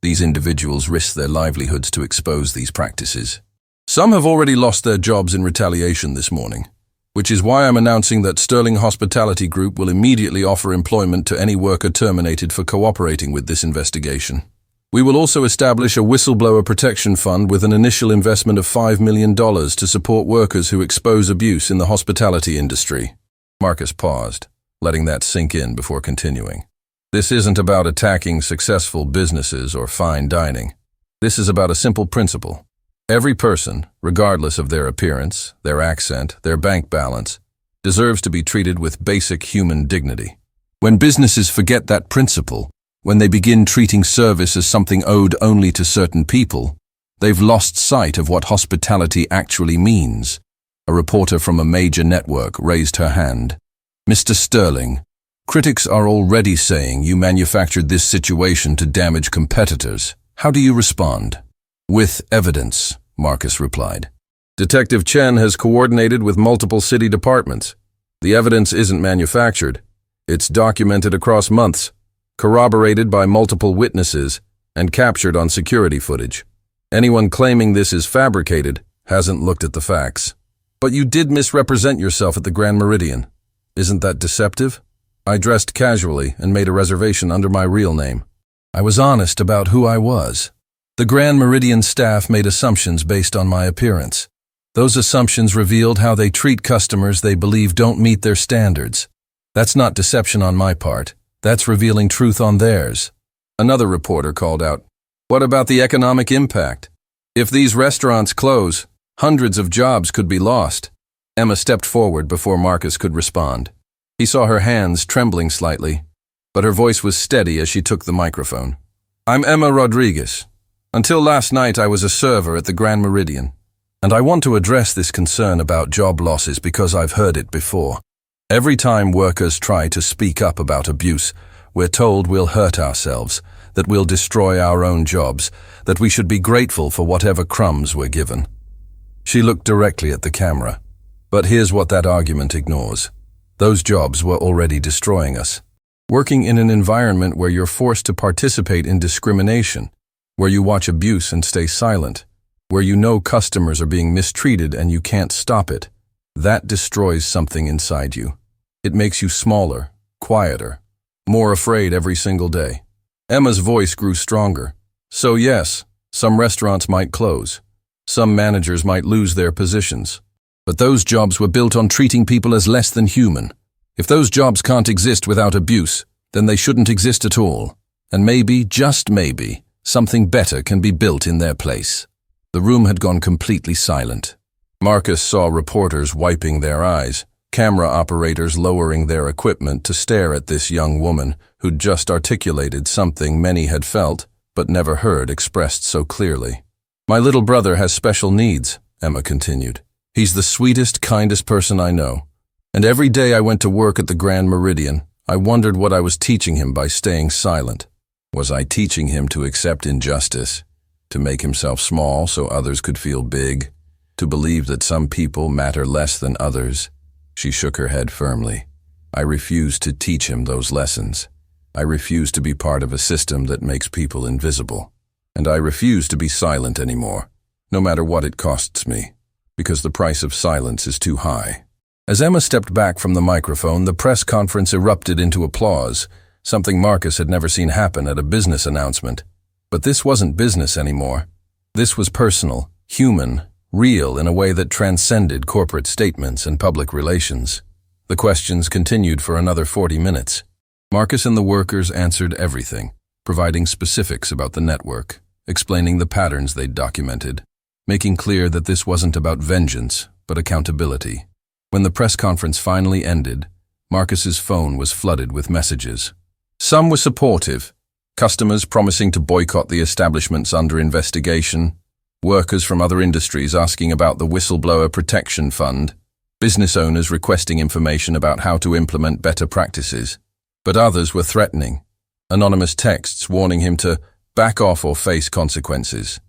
"These individuals risk their livelihoods to expose these practices. Some have already lost their jobs in retaliation this morning. which is why I'm announcing that Sterling Hospitality Group will immediately offer employment to any worker terminated for cooperating with this investigation. We will also establish a whistleblower protection fund with an initial investment of $5 million to support workers who expose abuse in the hospitality industry. Marcus paused, letting that sink in before continuing. This isn't about attacking successful businesses or fine dining. This is about a simple principle. Every person, regardless of their appearance, their accent, their bank balance, deserves to be treated with basic human dignity. When businesses forget that principle, when they begin treating service as something owed only to certain people, they've lost sight of what hospitality actually means. A reporter from a major network raised her hand. Mr. Sterling, critics are already saying you manufactured this situation to damage competitors. How do you respond? With evidence, Marcus replied. Detective Chen has coordinated with multiple city departments. The evidence isn't manufactured. It's documented across months, corroborated by multiple witnesses, and captured on security footage. Anyone claiming this is fabricated hasn't looked at the facts. But you did misrepresent yourself at the Grand Meridian. Isn't that deceptive? I dressed casually and made a reservation under my real name. I was honest about who I was. The Grand Meridian staff made assumptions based on my appearance. Those assumptions revealed how they treat customers they believe don't meet their standards. That's not deception on my part. That's revealing truth on theirs. Another reporter called out, "What about the economic impact? If these restaurants close, hundreds of jobs could be lost." Emma stepped forward before Marcus could respond. He saw her hands trembling slightly, but her voice was steady as she took the microphone. "I'm Emma Rodriguez. Until last night, I was a server at the Grand Meridian, and I want to address this concern about job losses because I've heard it before. Every time workers try to speak up about abuse, we're told we'll hurt ourselves, that we'll destroy our own jobs, that we should be grateful for whatever crumbs we're given." She looked directly at the camera. But here's what that argument ignores. Those jobs were already destroying us. Working in an environment where you're forced to participate in discrimination, where you watch abuse and stay silent, where you know customers are being mistreated and you can't stop it, that destroys something inside you. It makes you smaller, quieter, more afraid every single day. Emma's voice grew stronger. So yes, some restaurants might close. Some managers might lose their positions. But those jobs were built on treating people as less than human. If those jobs can't exist without abuse, then they shouldn't exist at all. And maybe, just maybe, something better can be built in their place. The room had gone completely silent. Marcus saw reporters wiping their eyes, camera operators lowering their equipment to stare at this young woman who'd just articulated something many had felt but never heard expressed so clearly. "My little brother has special needs," Emma continued. "He's the sweetest, kindest person I know. And every day I went to work at the Grand Meridian, I wondered what I was teaching him by staying silent. Was I teaching him to accept injustice? To make himself small so others could feel big? To believe that some people matter less than others?" She shook her head firmly. "I refuse to teach him those lessons. I refuse to be part of a system that makes people invisible. And I refuse to be silent anymore, no matter what it costs me, because the price of silence is too high." As Emma stepped back from the microphone, the press conference erupted into applause, something Marcus had never seen happen at a business announcement. But this wasn't business anymore. This was personal, human, real in a way that transcended corporate statements and public relations. The questions continued for another 40 minutes. Marcus and the workers answered everything, providing specifics about the network, explaining the patterns they'd documented, making clear that this wasn't about vengeance, but accountability. When the press conference finally ended, Marcus's phone was flooded with messages. Some were supportive, customers promising to boycott the establishments under investigation, workers from other industries asking about the Whistleblower Protection Fund, business owners requesting information about how to implement better practices. But others were threatening, anonymous texts warning him to back off or face consequences,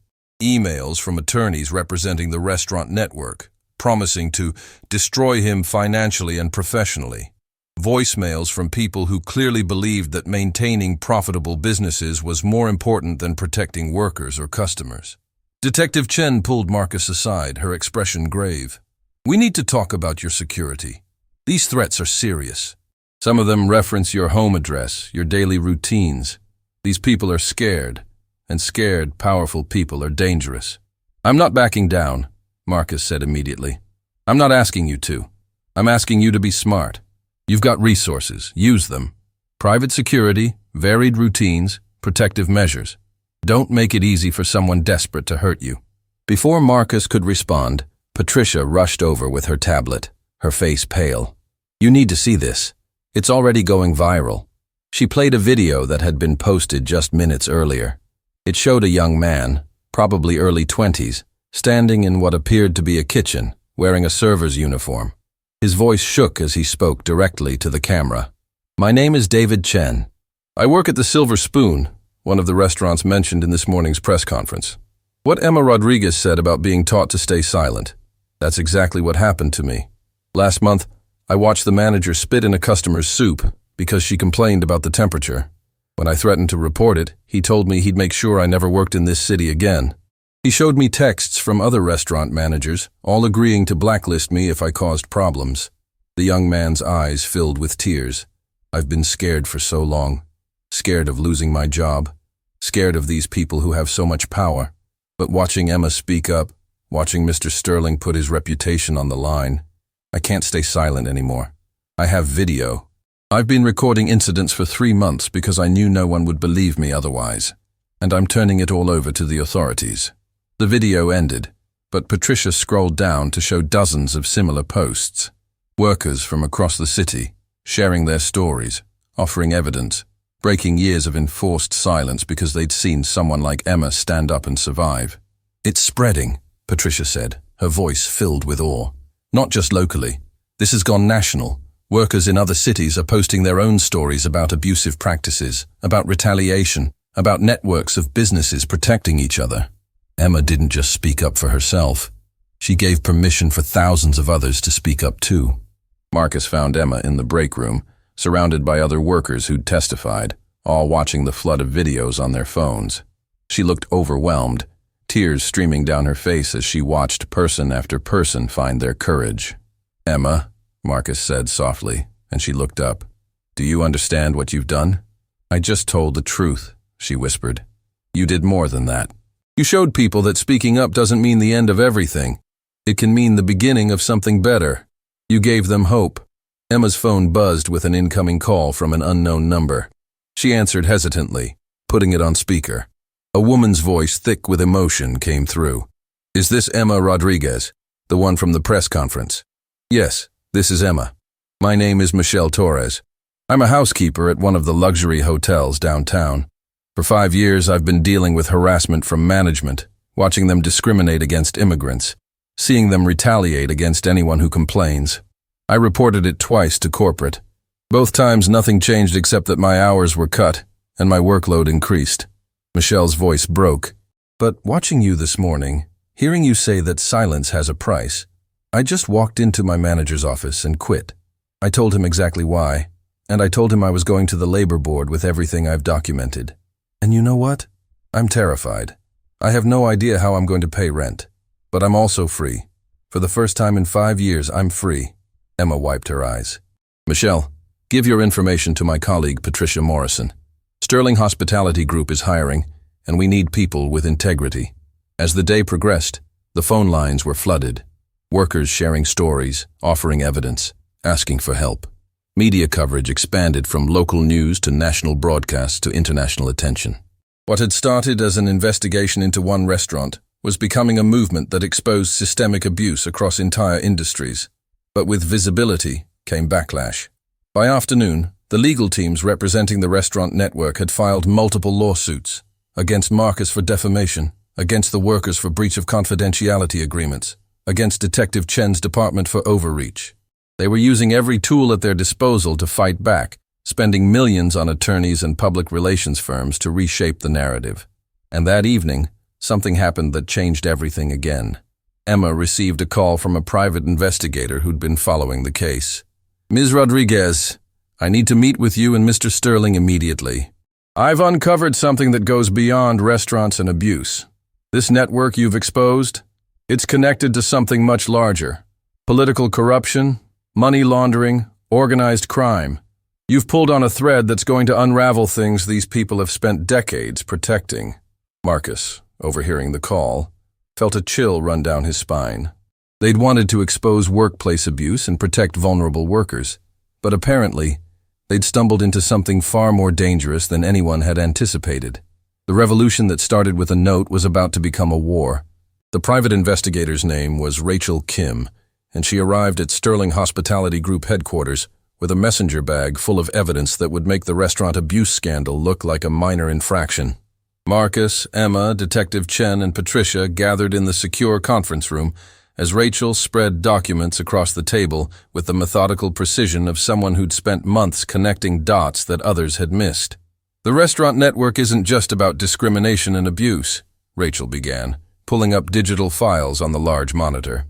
emails from attorneys representing the restaurant network, promising to destroy him financially and professionally, voicemails from people who clearly believed that maintaining profitable businesses was more important than protecting workers or customers. Detective Chen pulled Marcus aside, her expression grave. We need to talk about your security. These threats are serious. Some of them reference your home address, your daily routines. These people are scared, and scared, powerful people are dangerous. I'm not backing down, Marcus said immediately. I'm not asking you to. I'm asking you to be smart. You've got resources. Use them. Private security, varied routines, protective measures. Don't make it easy for someone desperate to hurt you. Before Marcus could respond, Patricia rushed over with her tablet, her face pale. You need to see this. It's already going viral. She played a video that had been posted just minutes earlier. It showed a young man, probably early 20s, standing in what appeared to be a kitchen, wearing a server's uniform. His voice shook as he spoke directly to the camera. My name is David Chen. I work at the Silver Spoon, one of the restaurants mentioned in this morning's press conference. What Emma Rodriguez said about being taught to stay silent, that's exactly what happened to me. Last month, I watched the manager spit in a customer's soup because she complained about the temperature. When I threatened to report it, he told me he'd make sure I never worked in this city again. He showed me texts from other restaurant managers, all agreeing to blacklist me if I caused problems. The young man's eyes filled with tears. I've been scared for so long. Scared of losing my job. Scared of these people who have so much power. But watching Emma speak up, watching Mr. Sterling put his reputation on the line, I can't stay silent anymore. I have video. I've been recording incidents for 3 months because I knew no one would believe me otherwise. And I'm turning it all over to the authorities. The video ended, but Patricia scrolled down to show dozens of similar posts. Workers from across the city, sharing their stories, offering evidence, breaking years of enforced silence because they'd seen someone like Emma stand up and survive. It's spreading, Patricia said, her voice filled with awe. Not just locally. This has gone national. Workers in other cities are posting their own stories about abusive practices, about retaliation, about networks of businesses protecting each other. Emma didn't just speak up for herself. She gave permission for thousands of others to speak up too. Marcus found Emma in the break room, surrounded by other workers who'd testified, all watching the flood of videos on their phones. She looked overwhelmed, tears streaming down her face as she watched person after person find their courage. Emma, Marcus said softly, and she looked up. Do you understand what you've done? I just told the truth, she whispered. You did more than that. You showed people that speaking up doesn't mean the end of everything. It can mean the beginning of something better. You gave them hope. Emma's phone buzzed with an incoming call from an unknown number. She answered hesitantly, putting it on speaker. A woman's voice thick with emotion came through. Is this Emma Rodriguez, the one from the press conference? Yes, this is Emma. My name is Michelle Torres. I'm a housekeeper at one of the luxury hotels downtown. For 5 years, I've been dealing with harassment from management, watching them discriminate against immigrants, seeing them retaliate against anyone who complains. I reported it twice to corporate. Both times nothing changed except that my hours were cut and my workload increased. Michelle's voice broke. But watching you this morning, hearing you say that silence has a price, I just walked into my manager's office and quit. I told him exactly why, and I told him I was going to the labor board with everything I've documented. And you know what? I'm terrified. I have no idea how I'm going to pay rent. But I'm also free. For the first time in 5 years, I'm free. Emma wiped her eyes. Michelle, give your information to my colleague Patricia Morrison. Sterling Hospitality Group is hiring, and we need people with integrity. As the day progressed, the phone lines were flooded. Workers sharing stories, offering evidence, asking for help. Media coverage expanded from local news to national broadcasts to international attention. What had started as an investigation into one restaurant was becoming a movement that exposed systemic abuse across entire industries. But with visibility came backlash. By afternoon, the legal teams representing the restaurant network had filed multiple lawsuits against Marcus for defamation, against the workers for breach of confidentiality agreements, against Detective Chen's department for overreach. They were using every tool at their disposal to fight back, spending millions on attorneys and public relations firms to reshape the narrative. And that evening, something happened that changed everything again. Emma received a call from a private investigator who'd been following the case. Ms. Rodriguez, I need to meet with you and Mr. Sterling immediately. I've uncovered something that goes beyond restaurants and abuse. This network you've exposed, it's connected to something much larger. Political corruption, money laundering, organized crime. You've pulled on a thread that's going to unravel things these people have spent decades protecting. Marcus, overhearing the call, felt a chill run down his spine. They'd wanted to expose workplace abuse and protect vulnerable workers, but apparently, they'd stumbled into something far more dangerous than anyone had anticipated. The revolution that started with a note was about to become a war. The private investigator's name was Rachel Kim, and she arrived at Sterling Hospitality Group headquarters with a messenger bag full of evidence that would make the restaurant abuse scandal look like a minor infraction. Marcus, Emma, Detective Chen, and Patricia gathered in the secure conference room as Rachel spread documents across the table with the methodical precision of someone who'd spent months connecting dots that others had missed. The restaurant network isn't just about discrimination and abuse, Rachel began, pulling up digital files on the large monitor.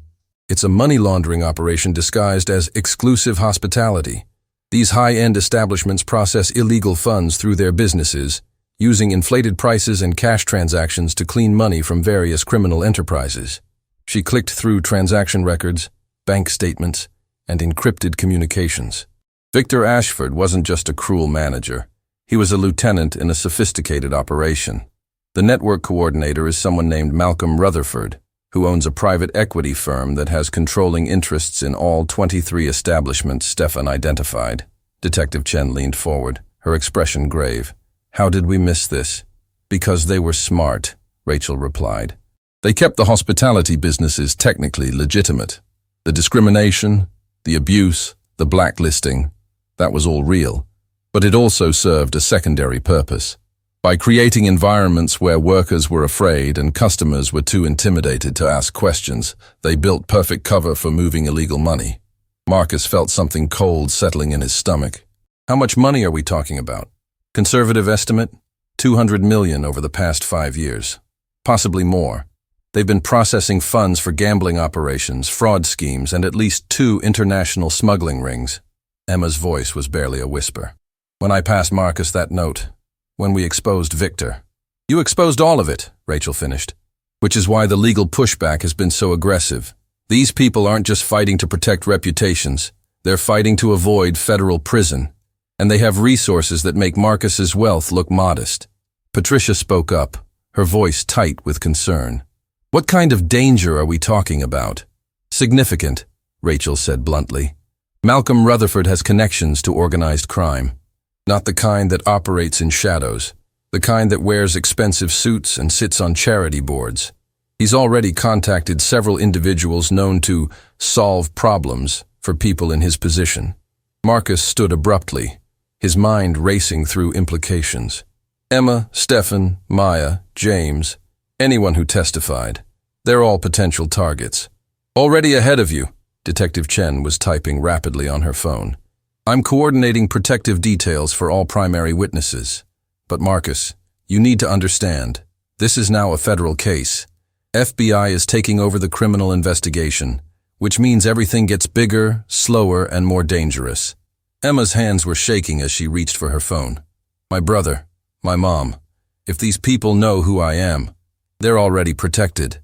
It's a money laundering operation disguised as exclusive hospitality. These high-end establishments process illegal funds through their businesses, using inflated prices and cash transactions to clean money from various criminal enterprises. She clicked through transaction records, bank statements, and encrypted communications. Victor Ashford wasn't just a cruel manager. He was a lieutenant in a sophisticated operation. The network coordinator is someone named Malcolm Rutherford, who owns a private equity firm that has controlling interests in all 23 establishments Stefan identified. Detective Chen leaned forward, her expression grave. "How did we miss this?" "Because they were smart," Rachel replied. "They kept the hospitality businesses technically legitimate. The discrimination, the abuse, the blacklisting, that was all real. But it also served a secondary purpose. By creating environments where workers were afraid and customers were too intimidated to ask questions, they built perfect cover for moving illegal money." Marcus felt something cold settling in his stomach. "How much money are we talking about?" "Conservative estimate, $200 million over the past 5 years. Possibly more. They've been processing funds for gambling operations, fraud schemes, and at least 2 international smuggling rings." Emma's voice was barely a whisper. "When I passed Marcus that note, when we exposed Victor." "You exposed all of it," Rachel finished. "Which is why the legal pushback has been so aggressive. These people aren't just fighting to protect reputations. They're fighting to avoid federal prison. And they have resources that make Marcus's wealth look modest." Patricia spoke up, her voice tight with concern. "What kind of danger are we talking about?" "Significant," Rachel said bluntly. "Malcolm Rutherford has connections to organized crime. Not the kind that operates in shadows, the kind that wears expensive suits and sits on charity boards. He's already contacted several individuals known to solve problems for people in his position." Marcus stood abruptly, his mind racing through implications. Emma, Stefan, Maya, James, anyone who testified. They're all potential targets. "Already ahead of you," Detective Chen was typing rapidly on her phone. "I'm coordinating protective details for all primary witnesses. But Marcus, you need to understand, this is now a federal case. FBI is taking over the criminal investigation, which means everything gets bigger, slower, and more dangerous." Emma's hands were shaking as she reached for her phone. "My brother, my mom, if these people know who I am, they're already protected,"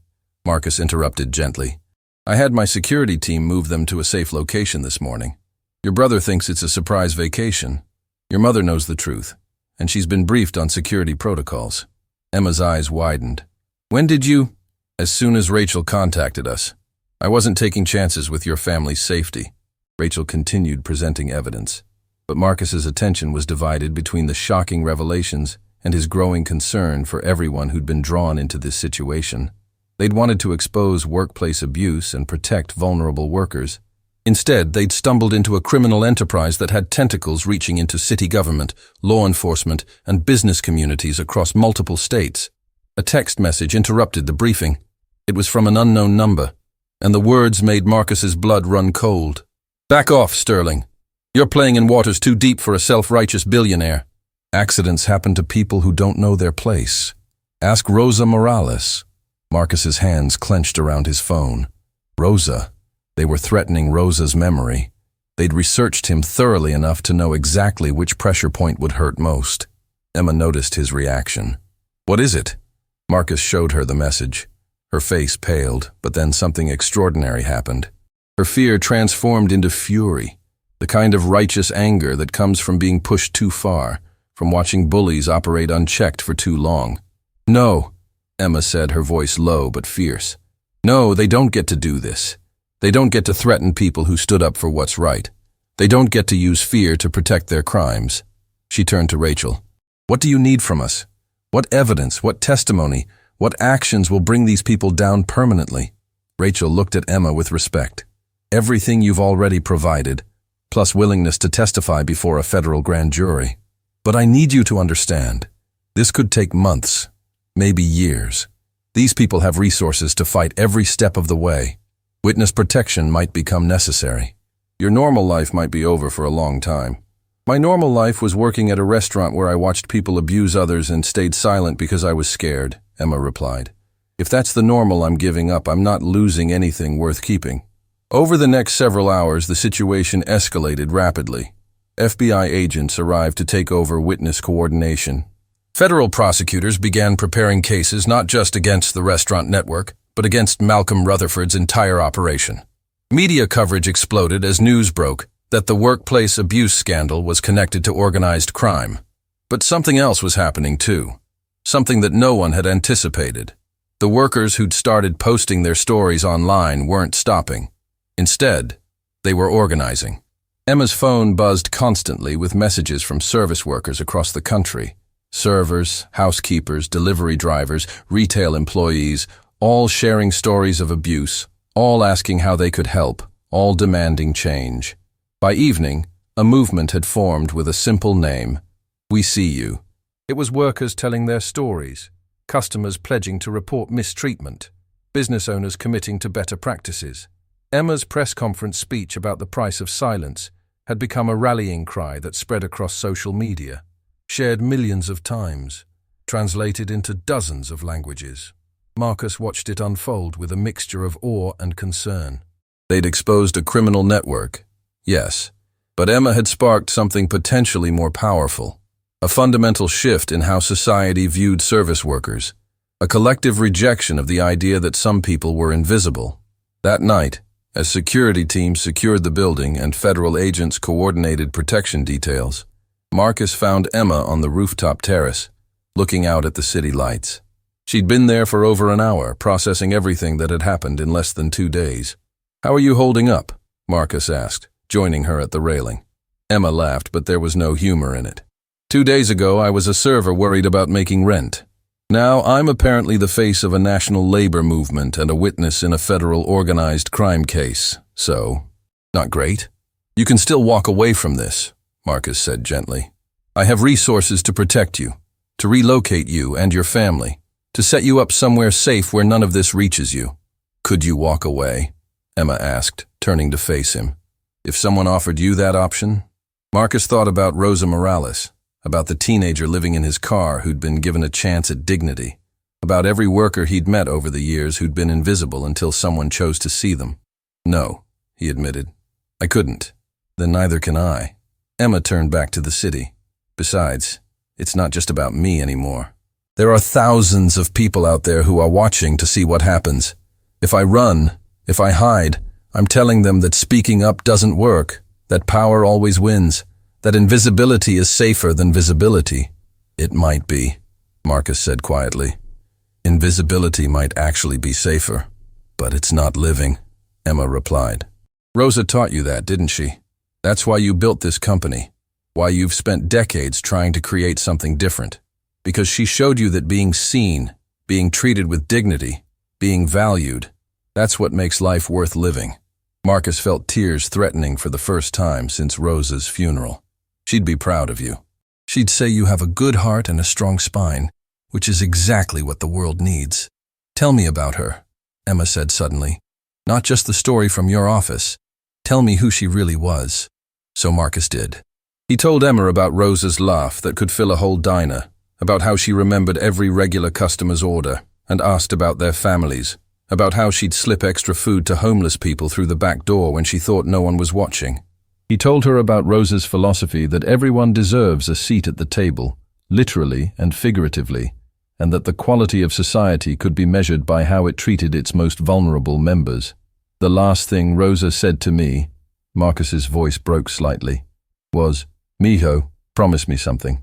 Marcus interrupted gently. "I had my security team move them to a safe location this morning. Your brother thinks it's a surprise vacation. Your mother knows the truth, and she's been briefed on security protocols." Emma's eyes widened. "When did you?" "As soon as Rachel contacted us. I wasn't taking chances with your family's safety." Rachel continued presenting evidence, but Marcus's attention was divided between the shocking revelations and his growing concern for everyone who'd been drawn into this situation. They'd wanted to expose workplace abuse and protect vulnerable workers. Instead, they'd stumbled into a criminal enterprise that had tentacles reaching into city government, law enforcement, and business communities across multiple states. A text message interrupted the briefing. It was from an unknown number, and the words made Marcus's blood run cold. "Back off, Sterling. You're playing in waters too deep for a self-righteous billionaire. Accidents happen to people who don't know their place. Ask Rosa Morales." Marcus's hands clenched around his phone. Rosa. They were threatening Rosa's memory. They'd researched him thoroughly enough to know exactly which pressure point would hurt most. Emma noticed his reaction. "What is it?" Marcus showed her the message. Her face paled, but then something extraordinary happened. Her fear transformed into fury, the kind of righteous anger that comes from being pushed too far, from watching bullies operate unchecked for too long. "No," Emma said, her voice low but fierce. "No, they don't get to do this. They don't get to threaten people who stood up for what's right. They don't get to use fear to protect their crimes." She turned to Rachel. "What do you need from us? What evidence, what testimony, what actions will bring these people down permanently?" Rachel looked at Emma with respect. "Everything you've already provided, plus willingness to testify before a federal grand jury. But I need you to understand, this could take months, maybe years. These people have resources to fight every step of the way. Witness protection might become necessary. Your normal life might be over for a long time. My normal life was working at a restaurant where I watched people abuse others and stayed silent because I was scared," Emma replied. "If that's the normal I'm giving up, I'm not losing anything worth keeping." Over the next several hours, the situation escalated rapidly. FBI agents arrived to take over witness coordination. Federal prosecutors began preparing cases not just against the restaurant network, but against Malcolm Rutherford's entire operation. Media coverage exploded as news broke that the workplace abuse scandal was connected to organized crime. But something else was happening too, something that no one had anticipated. The workers who'd started posting their stories online weren't stopping. Instead, they were organizing. Emma's phone buzzed constantly with messages from service workers across the country. Servers, housekeepers, delivery drivers, retail employees, all sharing stories of abuse, all asking how they could help, all demanding change. By evening, a movement had formed with a simple name: We See You. It was workers telling their stories, customers pledging to report mistreatment, business owners committing to better practices. Emma's press conference speech about the price of silence had become a rallying cry that spread across social media, shared millions of times, translated into dozens of languages. Marcus watched it unfold with a mixture of awe and concern. They'd exposed a criminal network, yes, but Emma had sparked something potentially more powerful, a fundamental shift in how society viewed service workers, a collective rejection of the idea that some people were invisible. That night, as security teams secured the building and federal agents coordinated protection details, Marcus found Emma on the rooftop terrace, looking out at the city lights. She'd been there for over an hour, processing everything that had happened in less than 2 days. "How are you holding up?" Marcus asked, joining her at the railing. Emma laughed, but there was no humor in it. 2 days ago, I was a server worried about making rent. Now I'm apparently the face of a national labor movement and a witness in a federal organized crime case. So, not great. "You can still walk away from this," Marcus said gently. "I have resources to protect you, to relocate you and your family, to set you up somewhere safe where none of this reaches you." "Could you walk away?" Emma asked, turning to face him. "If someone offered you that option?" Marcus thought about Rosa Morales, about the teenager living in his car who'd been given a chance at dignity, about every worker he'd met over the years who'd been invisible until someone chose to see them. "No," he admitted. "I couldn't." "Then neither can I." Emma turned back to the city. "Besides, it's not just about me anymore. There are thousands of people out there who are watching to see what happens. If I run, if I hide, I'm telling them that speaking up doesn't work, that power always wins, that invisibility is safer than visibility." "It might be," Marcus said quietly. "Invisibility might actually be safer, but it's not living," Emma replied. "Rosa taught you that, didn't she? That's why you built this company, why you've spent decades trying to create something different. Because she showed you that being seen, being treated with dignity, being valued, that's what makes life worth living." Marcus felt tears threatening for the first time since Rosa's funeral. "She'd be proud of you. She'd say you have a good heart and a strong spine, which is exactly what the world needs." "Tell me about her," Emma said suddenly. "Not just the story from your office. Tell me who she really was." So Marcus did. He told Emma about Rosa's laugh that could fill a whole diner, about how she remembered every regular customer's order and asked about their families, about how she'd slip extra food to homeless people through the back door when she thought no one was watching. He told her about Rosa's philosophy that everyone deserves a seat at the table, literally and figuratively, and that the quality of society could be measured by how it treated its most vulnerable members. The last thing Rosa said to me, Marcus's voice broke slightly, was, "Mijo, promise me something.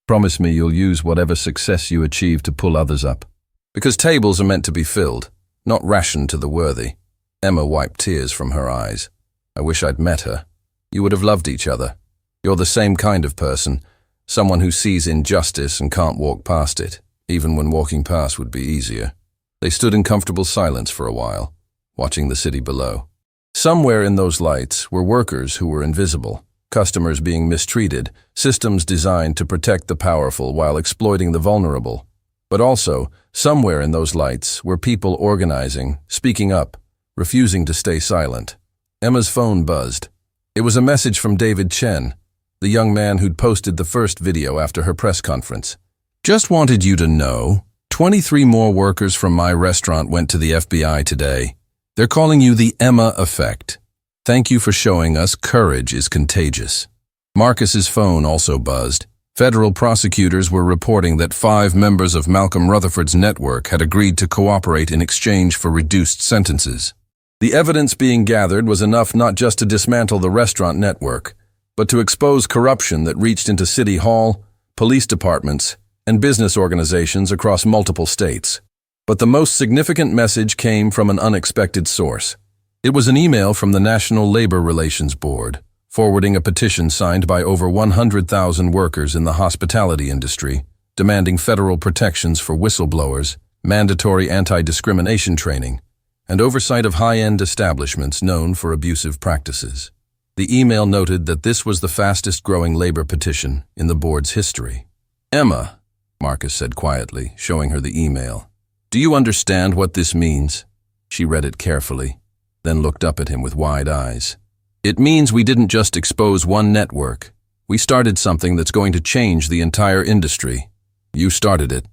Promise me you'll use whatever success you achieve to pull others up." Because tables are meant to be filled, not rationed to the worthy. Emma wiped tears from her eyes. "I wish I'd met her. You would have loved each other. You're the same kind of person, someone who sees injustice and can't walk past it, even when walking past would be easier." They stood in comfortable silence for a while, watching the city below. Somewhere in those lights were workers who were invisible, customers being mistreated, systems designed to protect the powerful while exploiting the vulnerable. But also, somewhere in those lights were people organizing, speaking up, refusing to stay silent. Emma's phone buzzed. It was a message from David Chen, the young man who'd posted the first video after her press conference. "Just wanted you to know, 23 more workers from my restaurant went to the FBI today. They're calling you the Emma effect. Thank you for showing us courage is contagious." Marcus's phone also buzzed. Federal prosecutors were reporting that 5 members of Malcolm Rutherford's network had agreed to cooperate in exchange for reduced sentences. The evidence being gathered was enough not just to dismantle the restaurant network, but to expose corruption that reached into City Hall, police departments, and business organizations across multiple states. But the most significant message came from an unexpected source. It was an email from the National Labor Relations Board, forwarding a petition signed by over 100,000 workers in the hospitality industry, demanding federal protections for whistleblowers, mandatory anti-discrimination training, and oversight of high-end establishments known for abusive practices. The email noted that this was the fastest-growing labor petition in the board's history. "Emma," Marcus said quietly, showing her the email, "do you understand what this means?" She read it carefully, then looked up at him with wide eyes. "It means we didn't just expose one network. We started something that's going to change the entire industry." "You started it,"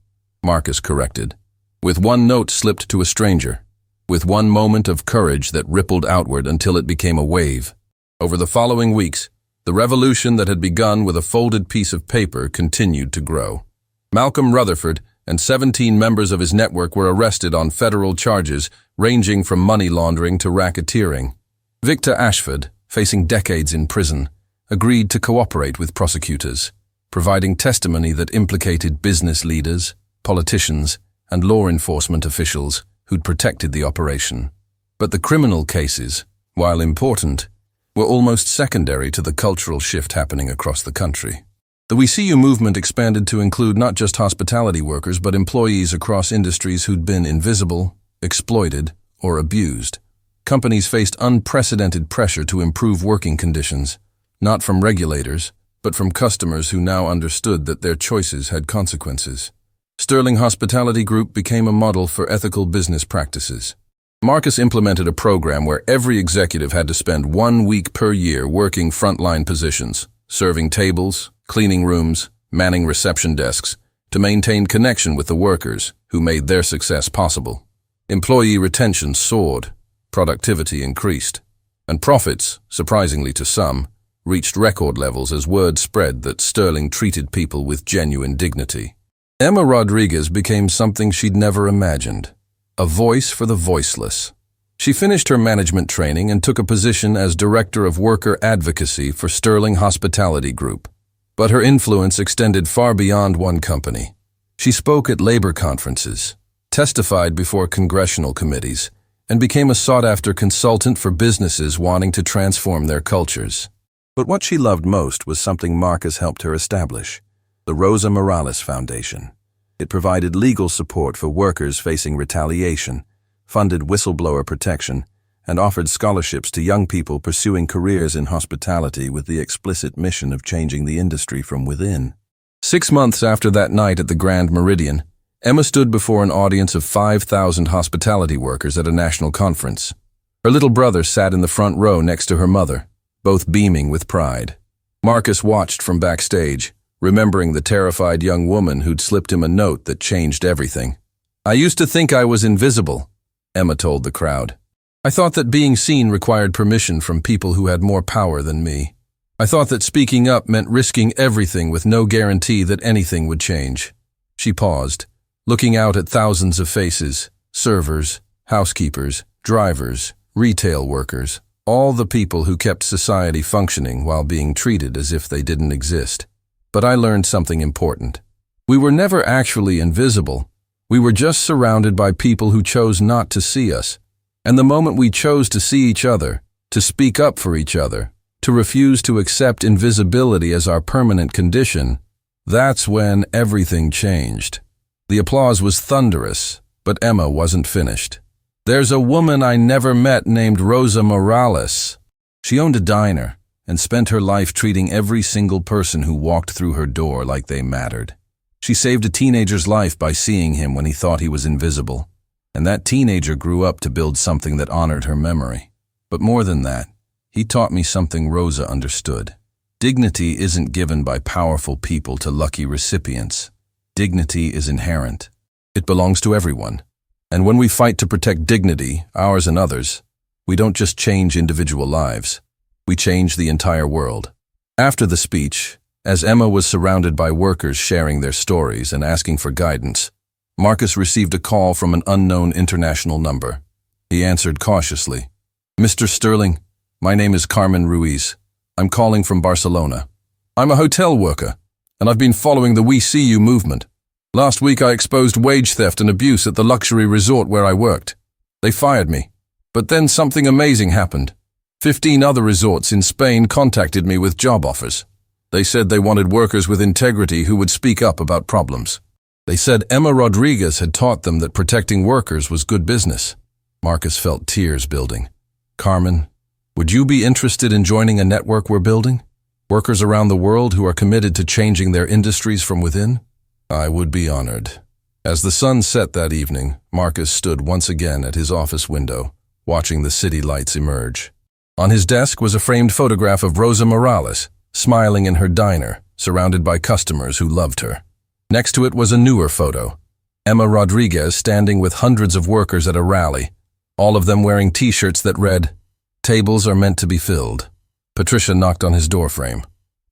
Marcus corrected, "with one note slipped to a stranger, with one moment of courage that rippled outward until it became a wave. Over the following weeks, the revolution that had begun with a folded piece of paper continued to grow. Malcolm Rutherford and 17 members of his network were arrested on federal charges ranging from money laundering to racketeering. Victor Ashford, facing decades in prison, agreed to cooperate with prosecutors, providing testimony that implicated business leaders, politicians, and law enforcement officials who'd protected the operation. But the criminal cases, while important, were almost secondary to the cultural shift happening across the country. The We See You movement expanded to include not just hospitality workers but employees across industries who'd been invisible, exploited, or abused. Companies faced unprecedented pressure to improve working conditions, not from regulators, but from customers who now understood that their choices had consequences. Sterling Hospitality Group became a model for ethical business practices. Marcus implemented a program where every executive had to spend 1 week per year working frontline positions, serving tables, cleaning rooms, manning reception desks, to maintain connection with the workers who made their success possible. Employee retention soared, productivity increased, and profits, surprisingly to some, reached record levels as word spread that Sterling treated people with genuine dignity. Emma Rodriguez became something she'd never imagined, a voice for the voiceless. She finished her management training and took a position as Director of Worker Advocacy for Sterling Hospitality Group. But her influence extended far beyond one company. She spoke at labor conferences, testified before congressional committees, and became a sought-after consultant for businesses wanting to transform their cultures. But what she loved most was something Marcus helped her establish: the Rosa Morales Foundation. It provided legal support for workers facing retaliation, funded whistleblower protection, and offered scholarships to young people pursuing careers in hospitality with the explicit mission of changing the industry from within. 6 months after that night at the Grand Meridian, Emma stood before an audience of 5,000 hospitality workers at a national conference. Her little brother sat in the front row next to her mother, both beaming with pride. Marcus watched from backstage, remembering the terrified young woman who'd slipped him a note that changed everything. "I used to think I was invisible," Emma told the crowd. "I thought that being seen required permission from people who had more power than me. I thought that speaking up meant risking everything with no guarantee that anything would change." She paused, looking out at thousands of faces, servers, housekeepers, drivers, retail workers, all the people who kept society functioning while being treated as if they didn't exist. But I learned something important. We were never actually invisible. We were just surrounded by people who chose not to see us. And the moment we chose to see each other, to speak up for each other, to refuse to accept invisibility as our permanent condition, that's when everything changed. The applause was thunderous, but Emma wasn't finished. There's a woman I never met named Rosa Morales. She owned a diner and spent her life treating every single person who walked through her door like they mattered. She saved a teenager's life by seeing him when he thought he was invisible. And that teenager grew up to build something that honored her memory. But more than that, he taught me something Rosa understood. Dignity isn't given by powerful people to lucky recipients. Dignity is inherent. It belongs to everyone. And when we fight to protect dignity, ours and others, we don't just change individual lives. We change the entire world. After the speech, as Emma was surrounded by workers sharing their stories and asking for guidance, Marcus received a call from an unknown international number. He answered cautiously. "Mr. Sterling, my name is Carmen Ruiz. I'm calling from Barcelona. I'm a hotel worker, and I've been following the We See You movement. Last week I exposed wage theft and abuse at the luxury resort where I worked. They fired me. But then something amazing happened. 15 other resorts in Spain contacted me with job offers. They said they wanted workers with integrity who would speak up about problems. They said Emma Rodriguez had taught them that protecting workers was good business." Marcus felt tears building. "Carmen, would you be interested in joining a network we're building? Workers around the world who are committed to changing their industries from within?" "I would be honored." As the sun set that evening, Marcus stood once again at his office window, watching the city lights emerge. On his desk was a framed photograph of Rosa Morales, smiling in her diner, surrounded by customers who loved her. Next to it was a newer photo, Emma Rodriguez standing with hundreds of workers at a rally, all of them wearing t-shirts that read, "Tables are meant to be filled." Patricia knocked on his doorframe.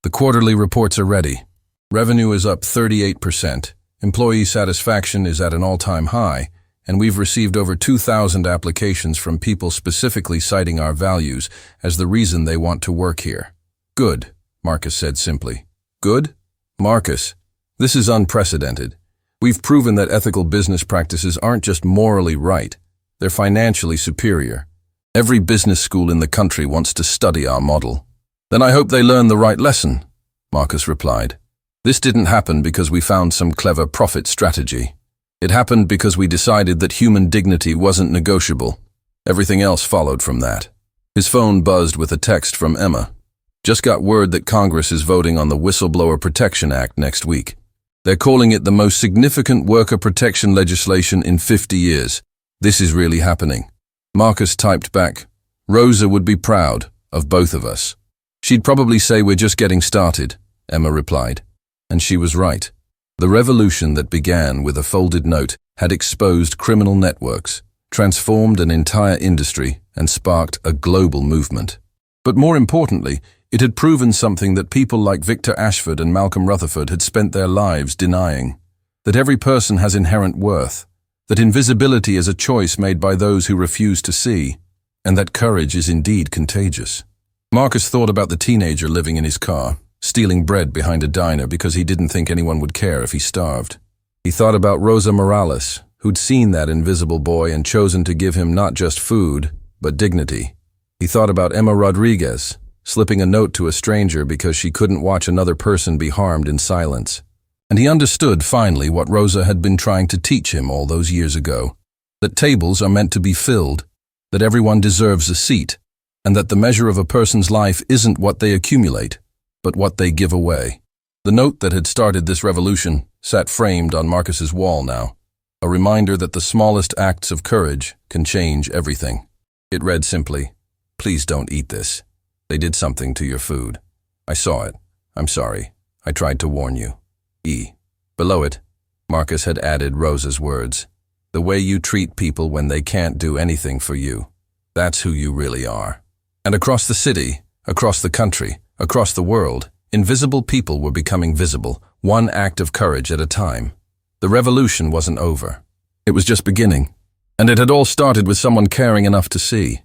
"The quarterly reports are ready. Revenue is up 38%, employee satisfaction is at an all-time high, and we've received over 2,000 applications from people specifically citing our values as the reason they want to work here." "Good," Marcus said simply. "Good? Marcus, this is unprecedented. We've proven that ethical business practices aren't just morally right, they're financially superior. Every business school in the country wants to study our model." "Then I hope they learn the right lesson," Marcus replied. "This didn't happen because we found some clever profit strategy. It happened because we decided that human dignity wasn't negotiable. Everything else followed from that." His phone buzzed with a text from Emma. "Just got word that Congress is voting on the Whistleblower Protection Act next week. They're calling it the most significant worker protection legislation in 50 years. This is really happening." Marcus typed back, "Rosa would be proud of both of us." "She'd probably say we're just getting started," Emma replied. And she was right. The revolution that began with a folded note had exposed criminal networks, transformed an entire industry, and sparked a global movement. But more importantly, it had proven something that people like Victor Ashford and Malcolm Rutherford had spent their lives denying: that every person has inherent worth, that invisibility is a choice made by those who refuse to see, and that courage is indeed contagious. Marcus thought about the teenager living in his car, stealing bread behind a diner because he didn't think anyone would care if he starved. He thought about Rosa Morales, who'd seen that invisible boy and chosen to give him not just food, but dignity. He thought about Emma Rodriguez, slipping a note to a stranger because she couldn't watch another person be harmed in silence. And he understood finally what Rosa had been trying to teach him all those years ago: that tables are meant to be filled, that everyone deserves a seat, and that the measure of a person's life isn't what they accumulate, but what they give away. The note that had started this revolution sat framed on Marcus's wall now, a reminder that the smallest acts of courage can change everything. It read simply, "Please don't eat this. They did something to your food. I saw it. I'm sorry. I tried to warn you. E." Below it, Marcus had added Rosa's words, "The way you treat people when they can't do anything for you. That's who you really are." And across the city, across the country, across the world, invisible people were becoming visible, one act of courage at a time. The revolution wasn't over. It was just beginning. And it had all started with someone caring enough to see.